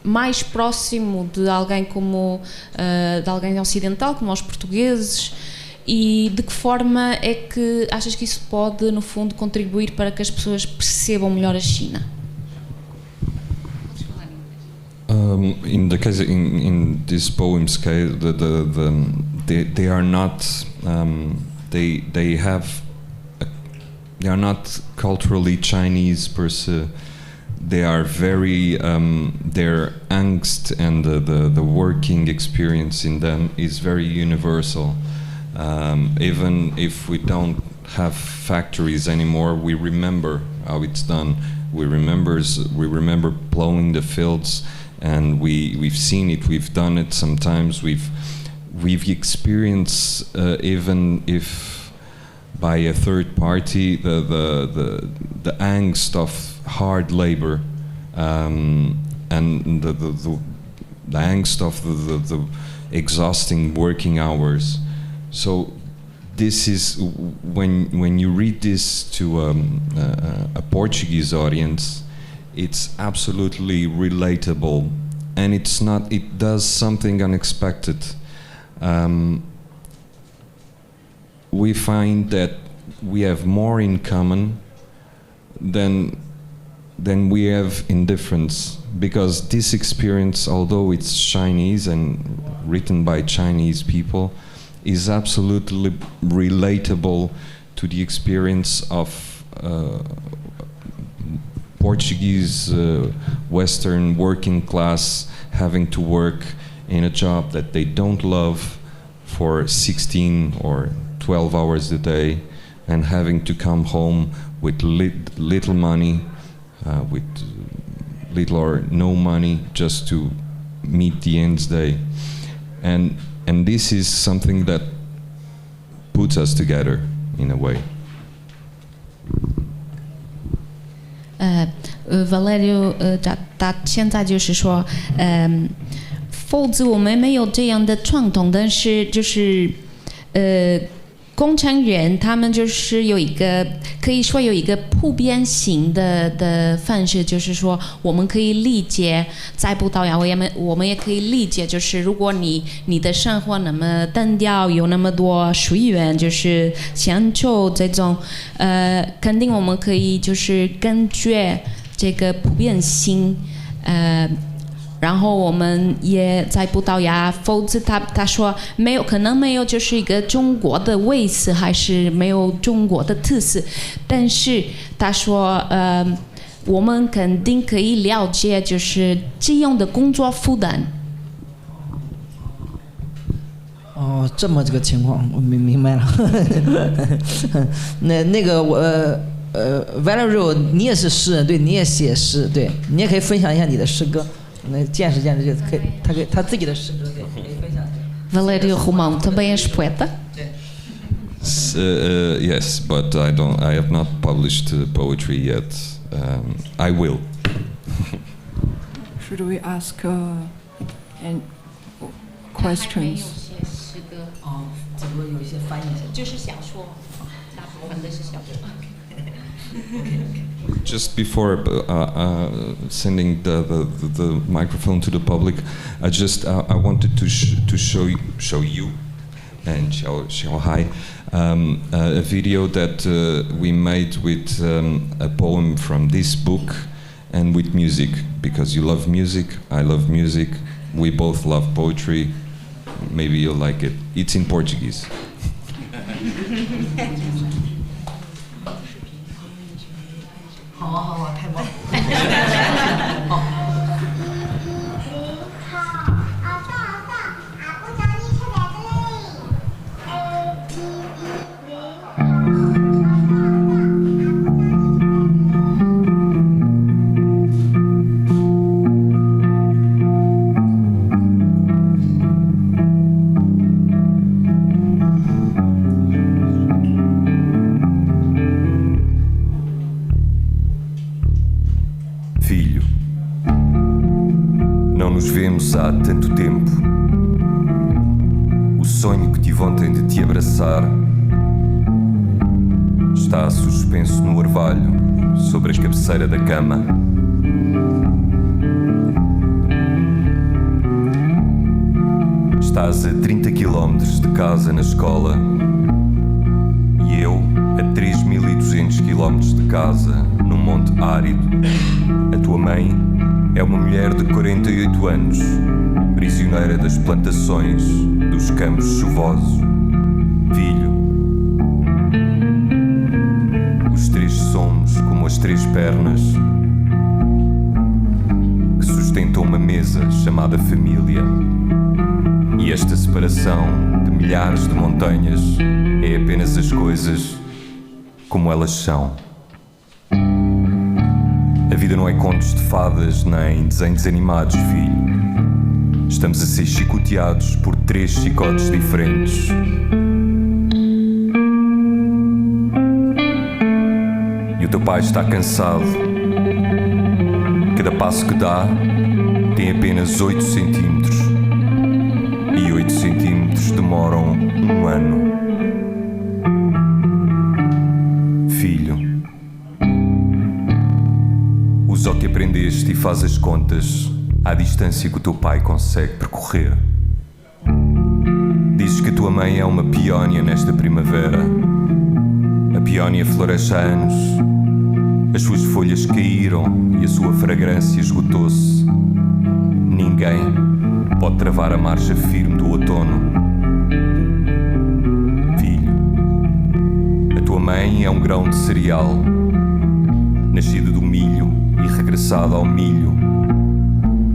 Speaker 1: mais próximo de alguém de alguém ocidental, como os portugueses, e de que forma é que achas que isso pode, no fundo, contribuir para que as pessoas percebam melhor a China?
Speaker 2: In the case in this poem scale, they are not they are not culturally Chinese per se. They are very their angst and the working experience in them is very universal. Even if we don't have factories anymore, we remember how it's done. We remember plowing the fields, and we've seen it. We've done it sometimes. We've experienced even if by a third party the angst of hard labor and the angst of the exhausting working hours. So this is when you read this to a Portuguese audience, it's absolutely relatable, and it does something unexpected. We find that we have more in common than we have in difference, because this experience, although it's Chinese and written by Chinese people, is absolutely relatable to the experience of Portuguese Western working class having to work in a job that they don't love for 16 or 12 hours a day, and having to come home with little money, with little or no money, just to meet the ends day. And this is something that puts us together in a way.
Speaker 1: Valério 他现在就是说，否则我们没有这样的传统，但是就是工程人他们就是有一个可以说有一个普遍性的方式，就是说我们可以理解在葡萄牙，我们也可以理解，就是如果你的生活那么单调，有那么多水源，就是享受这种肯定我们可以就是根据这个普遍性然后我们也在葡萄牙，否则他说没有，可能没有就是一个中国的味思，还是没有中国的特色。但是他说，我们肯定可以了解，就是这样的工作负担。
Speaker 5: 哦，这么这个情况，我明白了。那个我Valério， 你也是诗人，对，你也写诗，对，你也可以分享一下你的诗歌。那见识就可以，他自己的诗歌对，可以分享。
Speaker 1: Valério Romão também és poeta?
Speaker 2: Yes, but I have not published poetry yet. I will.
Speaker 4: Should we ask questions?
Speaker 5: 哦，只不过有一些翻译。
Speaker 1: 就是小说，大部分都是小说。
Speaker 2: Just before sending the microphone to the public, I wanted to show you and Xiao Hai a video that we made with a poem from this book and with music, because you love music, I love music, we both love poetry. Maybe you'll like it. It's in Portuguese.
Speaker 5: 好，太棒了。
Speaker 7: conheço há tanto tempo. O sonho que tive ontem de te abraçar está suspenso no orvalho sobre a cabeceira da cama. Estás a 30 km de casa na escola e eu a 3.200 km de casa num monte árido. A tua mãe é uma mulher de 48 anos, prisioneira das plantações, dos campos chuvosos. Filho, os três somos como as três pernas que sustentam uma mesa chamada família. E esta separação de milhares de montanhas é apenas as coisas como elas são. A vida não é contos de fadas nem desenhos animados, filho. Estamos a ser chicoteados por 3 chicotes diferentes. E o teu pai está cansado. Cada passo que dá tem apenas 8 centímetros. E 8 centímetros demoram 1 ano. Filho, usa o que aprendeste e faz as contas à distância que o teu pai consegue percorrer. Dizes que a tua mãe é uma peónia nesta primavera. A peónia floresce há anos. As suas folhas caíram e a sua fragrância esgotou-se. Ninguém pode travar a marcha firme do outono. Filho, a tua mãe é um grão de cereal, nascido do milho e regressado ao milho,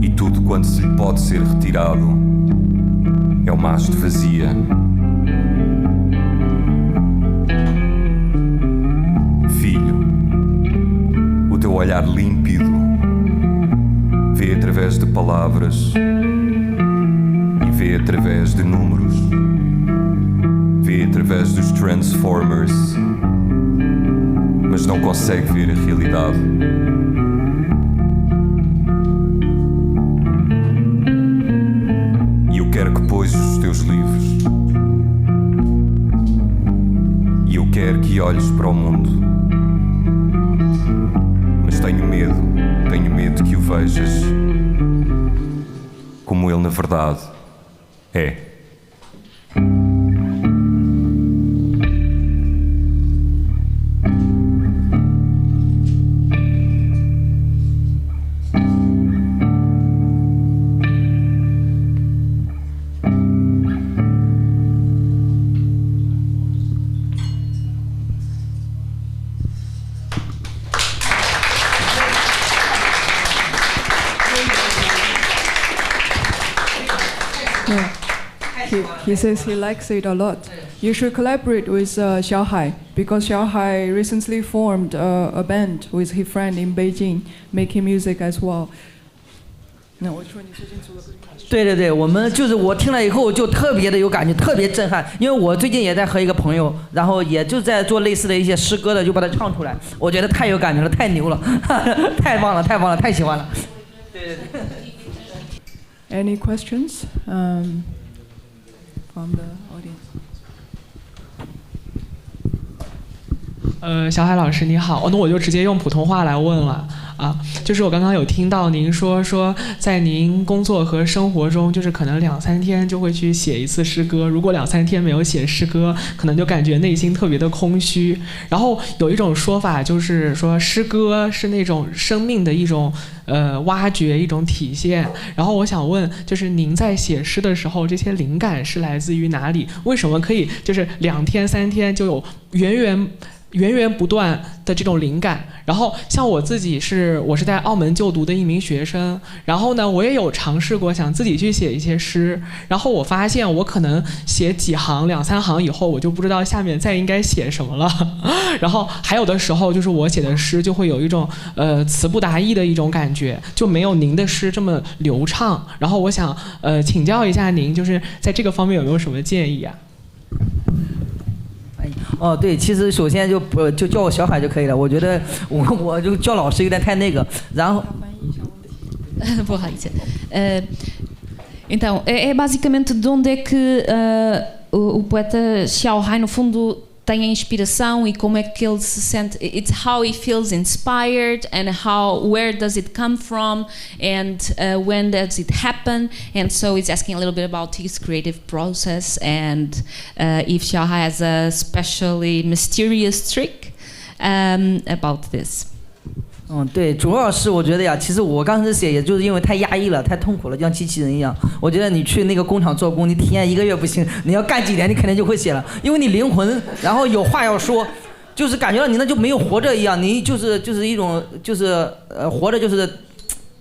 Speaker 7: e tudo quanto se lhe pode ser retirado é uma haste vazia. Filho, o teu olhar límpido vê através de palavras, vê através de números, vê através dos Transformers, mas não consegue ver a realidade. E eu quero que poises os teus livros, e eu quero que olhes para o mundo, mas tenho medo que o vejas como ele na verdade é.
Speaker 4: He says he likes it a lot. You should collaborate with Xiao, because Xiao recently formed a band with his friend in Beijing, making music as well. 那我说你最近做了个。
Speaker 5: 对对对，我们就是我听了以后就特别的有感觉，特别震撼。因为我最近也在和一个朋友，然后也就在做类似的一些诗歌的，就把它唱出来。我觉得太有感觉了，太牛了，太棒了，太棒了，太喜欢了。对对对。
Speaker 4: Any questions from the audience?
Speaker 8: 小海老师你好，那我就直接用普通话来问了啊，就是我刚刚有听到您说在您工作和生活中，就是可能2-3天就会去写一次诗歌，如果2-3天没有写诗歌，可能就感觉内心特别的空虚。然后有一种说法就是说诗歌是那种生命的一种挖掘，一种体现。然后我想问，就是您在写诗的时候，这些灵感是来自于哪里？为什么可以就是2天3天就有源源不断的这种灵感？然后像我自己我是在澳门就读的一名学生，然后呢我也有尝试过想自己去写一些诗，然后我发现我可能写几行2-3行以后，我就不知道下面再应该写什么了。然后还有的时候就是我写的诗就会有一种词不达意的一种感觉，就没有您的诗这么流畅。然后我想请教一下您，就是在这个方面有没有什么建议啊？
Speaker 5: 哦，对，其实首先就叫我小海就可以了。我觉得我就叫老师有点太那个。然后，
Speaker 1: 不好意思， Então, é basicamente de onde é que o poeta Xiao no fundo tem a inspiração e como é que ele se sente. It's how he feels inspired and where does it come from and when does it happen. And so he's asking a little bit about his creative process and if Xiao has a especially mysterious trick about this.
Speaker 5: 对，主要是我觉得呀，其实我刚开始写，也就是因为太压抑了，太痛苦了，就像机器人一样。我觉得你去那个工厂做工，你体验1个月不行，你要干几年，你肯定就会写了，因为你灵魂，然后有话要说，就是感觉到你那就没有活着一样，你就是一种活着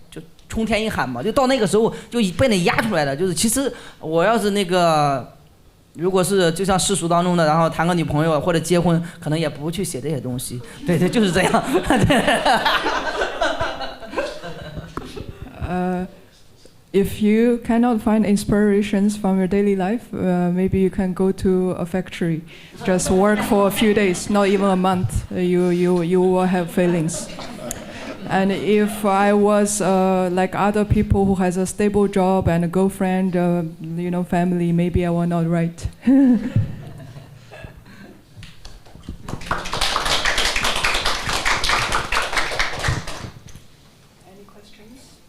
Speaker 5: 就冲天一喊嘛，就到那个时候就被你压出来的。就是其实我要是那个。如果是就像世俗当中的，然后谈个女朋友或者结婚，可能也不去写这些东西。对，就是这样。
Speaker 4: If you cannot find inspirations from your daily life, maybe you can go to a factory, just work for a few days, not even a month. You will have feelings. And if I was like other people who has a stable job and a girlfriend, family, maybe I will not write.
Speaker 6: Any questions?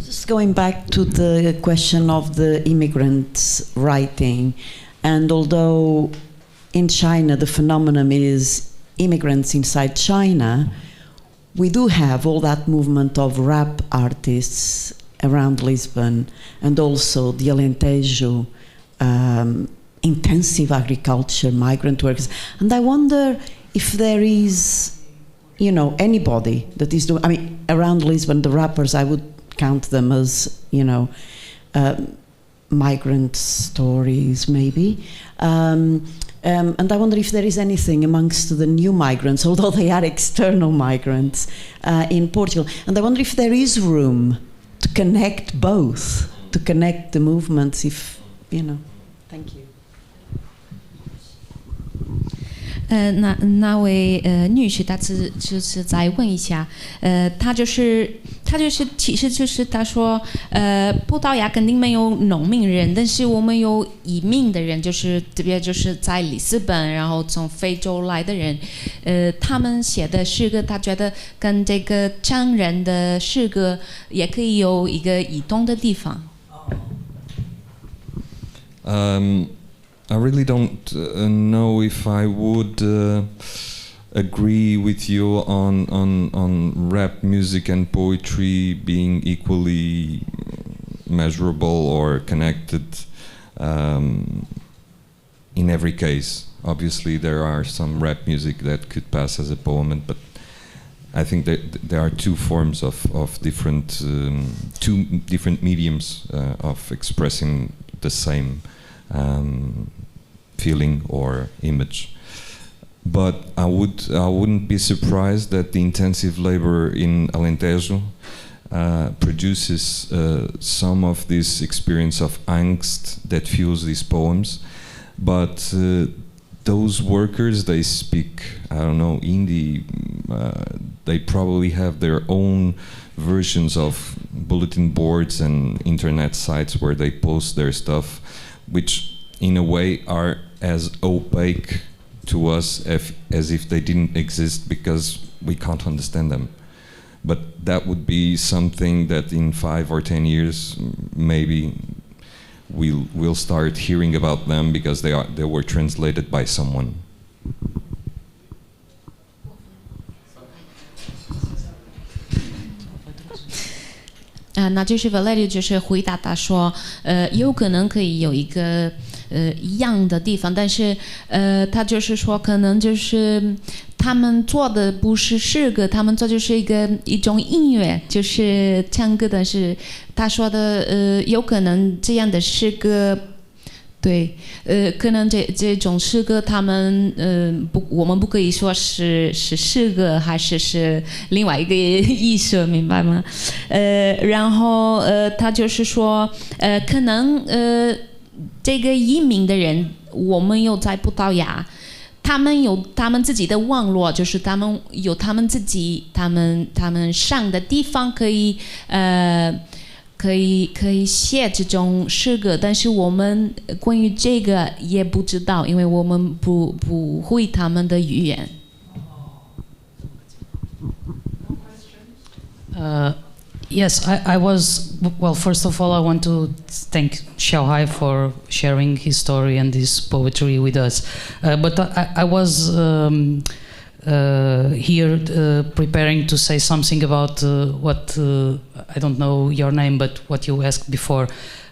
Speaker 9: Just going back to the question of the immigrants writing, and although in China the phenomenon is immigrants inside China, we do have all that movement of rap artists around Lisbon and also the Alentejo, intensive agriculture, migrant workers. And I wonder if there is, anybody that is doing, around Lisbon, the rappers, I would count them as, migrant stories maybe. And I wonder if there is anything amongst the new migrants, although they are external migrants in Portugal. And I wonder if there is room to connect both, to connect the movements, if. Thank you.
Speaker 1: 那位女士，她就是在问一下，她其实就是她说，葡萄牙肯定没有农民人，但是我们有移民的人，就是特别就是在里斯本，然后从非洲来的人，他们写的诗歌，她觉得跟这个藏人的诗歌也可以有一个移动的地方。
Speaker 2: I really don't know if I would agree with you on rap music and poetry being equally measurable or connected in every case. Obviously, there are some rap music that could pass as a poem, but I think that there are two forms of different, two different mediums of expressing the same feeling or image. But I wouldn't be surprised that the intensive labor in Alentejo produces some of this experience of angst that fuels these poems. But those workers, they speak, I don't know, Hindi. They probably have their own versions of bulletin boards and internet sites where they post their stuff, which in a way are as opaque to us as if they didn't exist because we can't understand them. But that would be something that in 5 or 10 years maybe we'll start hearing about them because they were translated by someone.
Speaker 1: 那就是 Valério 就是回答他说，有可能可以有一个一样的地方，但是他就是说，可能就是他们做的不是诗歌，他们做就是一种音乐，就是唱歌的是他说的有可能这样的诗歌。对，可能这种诗歌，他们我们不可以说是诗歌，还是另外一个艺术，明白吗？然后他就是说，可能这个移民的人，我们有在葡萄牙，他们有他们自己的网络，就是他们有他们自己他们上的地方可以写这种诗歌，但是我们关于这个也不知道，因为我们不会他们的语言。
Speaker 10: Yes, I was, well, first of all, I want to thank Xiao for sharing his story and his poetry with us. But I was here preparing to say something about what, I don't know your name, but what you asked before.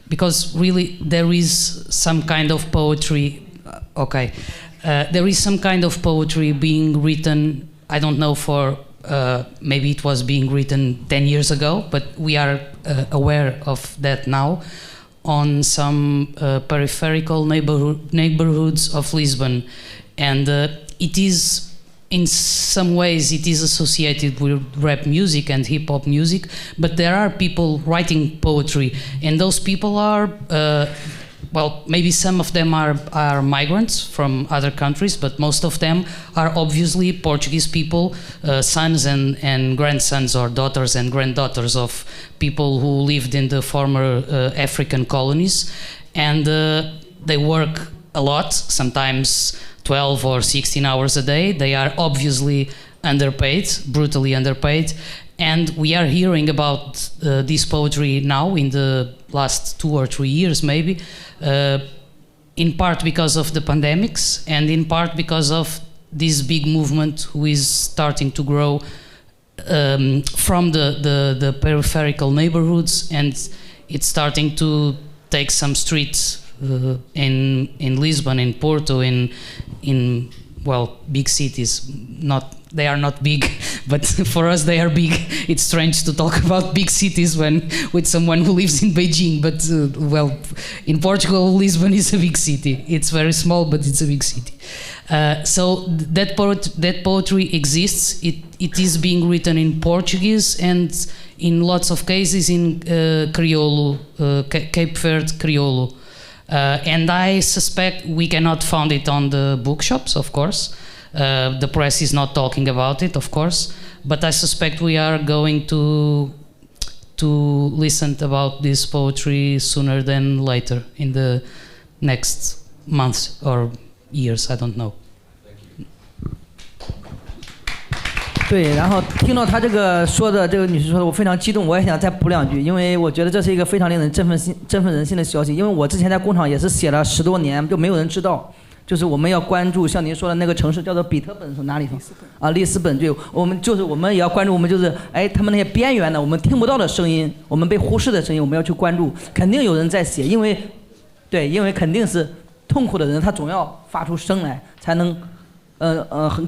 Speaker 10: Because really there is some kind of poetry, there is some kind of poetry being written, I don't know for maybe it was being written 10 years ago, but we are aware of that now on some peripheral neighborhoods of Lisbon. And it is, in some ways, it is associated with rap music and hip-hop music, but there are people writing poetry, and those people are well, maybe some of them are migrants from other countries, but most of them are obviously Portuguese people, sons and grandsons or daughters and granddaughters of people who lived in the former African colonies. And they work a lot, sometimes 12 or 16 hours a day. They are obviously underpaid, brutally underpaid. And we are hearing about this poetry now in the last 2 or 3 years maybe, in part because of the pandemics and in part because of this big movement who is starting to grow from the peripheral neighborhoods, and it's starting to take some streets in Lisbon, in Porto, in well, big cities. They are not big, but for us they are big. It's strange to talk about big cities with someone who lives in Beijing, but well, in Portugal, Lisbon is a big city. It's very small, but it's a big city. So that poetry exists. It is being written in Portuguese and in lots of cases in Crioulo, Cape Verde Crioulo. And I suspect we cannot find it on the bookshops, of course. The press is not talking about it, of course. But I suspect we are going to listen about this poetry sooner than later, in the next months or years, I don't know.
Speaker 5: 对，然后听到他这个说的，这个女士说的，我非常激动，我也想再补2句，因为我觉得这是一个非常令人振奋人心的消息。因为我之前在工厂也是写了10多年，就没有人知道，就是我们要关注像您说的那个城市叫做比特本是哪里头？啊，里斯本。对，我们也要关注，我们就是他们那些边缘的，我们听不到的声音，我们被忽视的声音，我们要去关注。肯定有人在写，因为肯定是痛苦的人，他总要发出声来，才能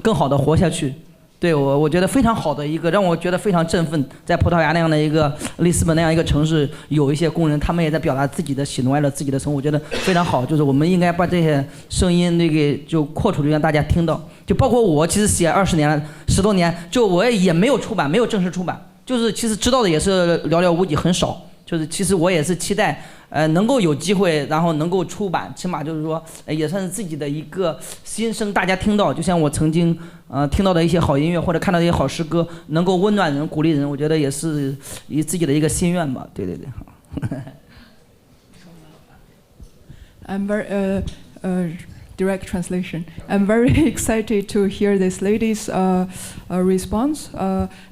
Speaker 5: 更好的活下去。对，我觉得非常好的一个，让我觉得非常振奋。在葡萄牙那样的一个里斯本那样一个城市，有一些工人，他们也在表达自己的喜怒哀乐，自己的生活，我觉得非常好。就是我们应该把这些声音就扩出去，让大家听到。就包括我，其实写20年了，10多年，就我也没有出版，没有正式出版，就是其实知道的也是寥寥无几，很少。就是其实我也是期待，能够有机会，然后能够出版，起码就是说，也算是自己的一个心声，大家听到。就像我曾经听到的一些好音乐，或者看到一些好诗歌，能够温暖人、鼓励人，我觉得也是自己的一个心愿吧。对，好。
Speaker 4: I'm very direct translation. I'm very excited to hear this lady's response.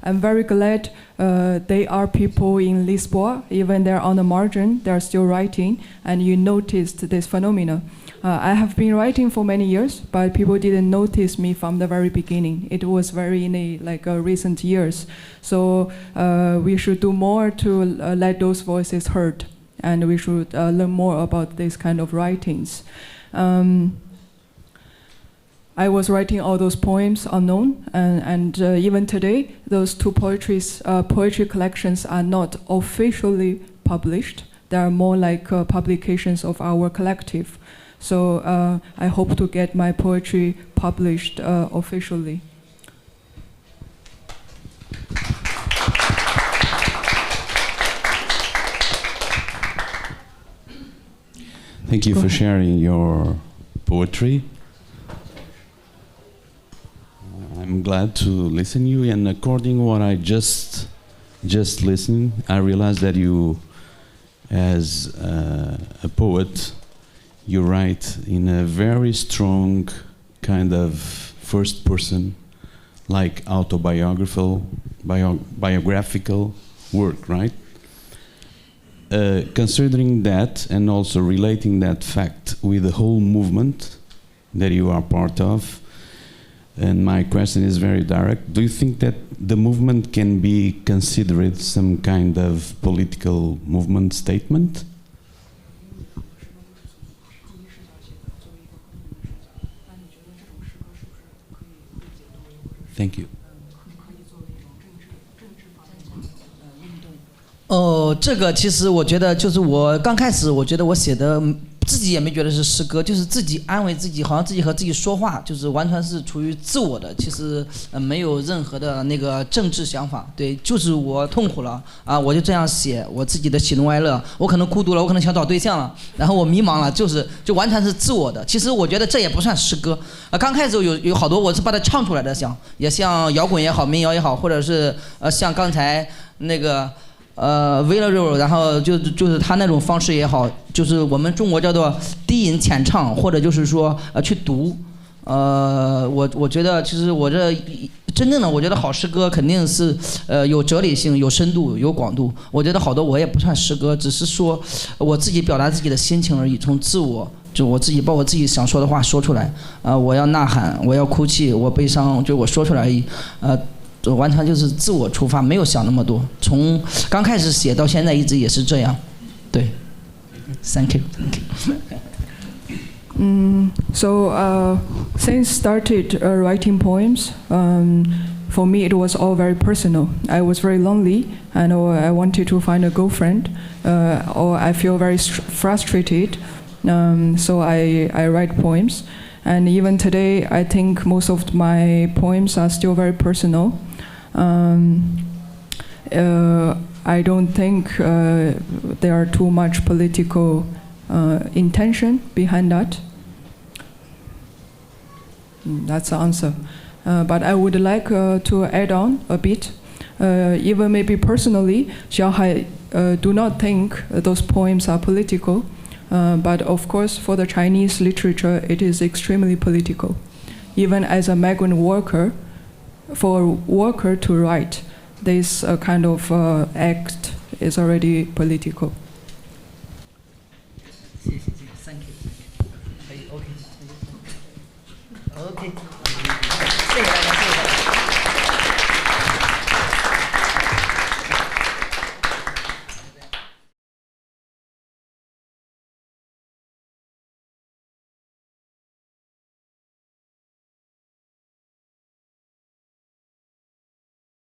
Speaker 4: I'm very glad they are people in Lisboa, even they're on the margin, they're still writing, and you noticed this phenomena. I have been writing for many years, but people didn't notice me from the very beginning. It was very in recent years. So we should do more to let those voices heard, and we should learn more about this kind of writings. I was writing all those poems unknown, and even today, those two poetry collections are not officially published. They are more like publications of our collective. So I hope to get my poetry published officially.
Speaker 11: Thank you for sharing your poetry. I'm glad to listen to you, and according what I just listened, I realized that you, as a poet, you write in a very strong kind of first person, like autobiographical work, right? Considering that and also relating that fact with the whole movement that you are part of, and my question is very direct. Do you think that the movement can be considered some kind of political movement statement? Thank you.
Speaker 5: 这个其实我觉得就是我刚开始，我觉得我写的自己也没觉得是诗歌，就是自己安慰自己，好像自己和自己说话，就是完全是处于自我的，其实没有任何的那个政治想法。对，就是我痛苦了啊，我就这样写我自己的喜怒哀乐。我可能孤独了，我可能想找对象了，然后我迷茫了，就完全是自我的。其实我觉得这也不算诗歌刚开始有好多我是把它唱出来的，也像摇滚也好，民谣也好，或者是像刚才那个。Valério， 然后就是他那种方式也好，就是我们中国叫做低吟浅唱，或者就是说去读，我觉得其实我这真正的我觉得好诗歌肯定是有哲理性、有深度、有广度。我觉得好多我也不算诗歌，只是说我自己表达自己的心情而已，从自我就我自己把我自己想说的话说出来，我要呐喊，我要哭泣，我悲伤，就我说出来而已，完全就是自我出发，没有想那么多。从刚开始写到现在，一直也是这样。对 ，Thank you.
Speaker 4: So since started writing poems, for me it was all very personal. I was very lonely, and I wanted to find a girlfriend, or I feel very frustrated. So I write poems, and even today I think most of my poems are still very personal. I don't think there are too much political intention behind that. That's the answer. But I would like to add on a bit. Even maybe personally, Xiao do not think those poems are political. But of course, for the Chinese literature, it is extremely political. Even as a migrant worker, for a worker to write, this kind of act is already political.
Speaker 5: Thank you. Okay.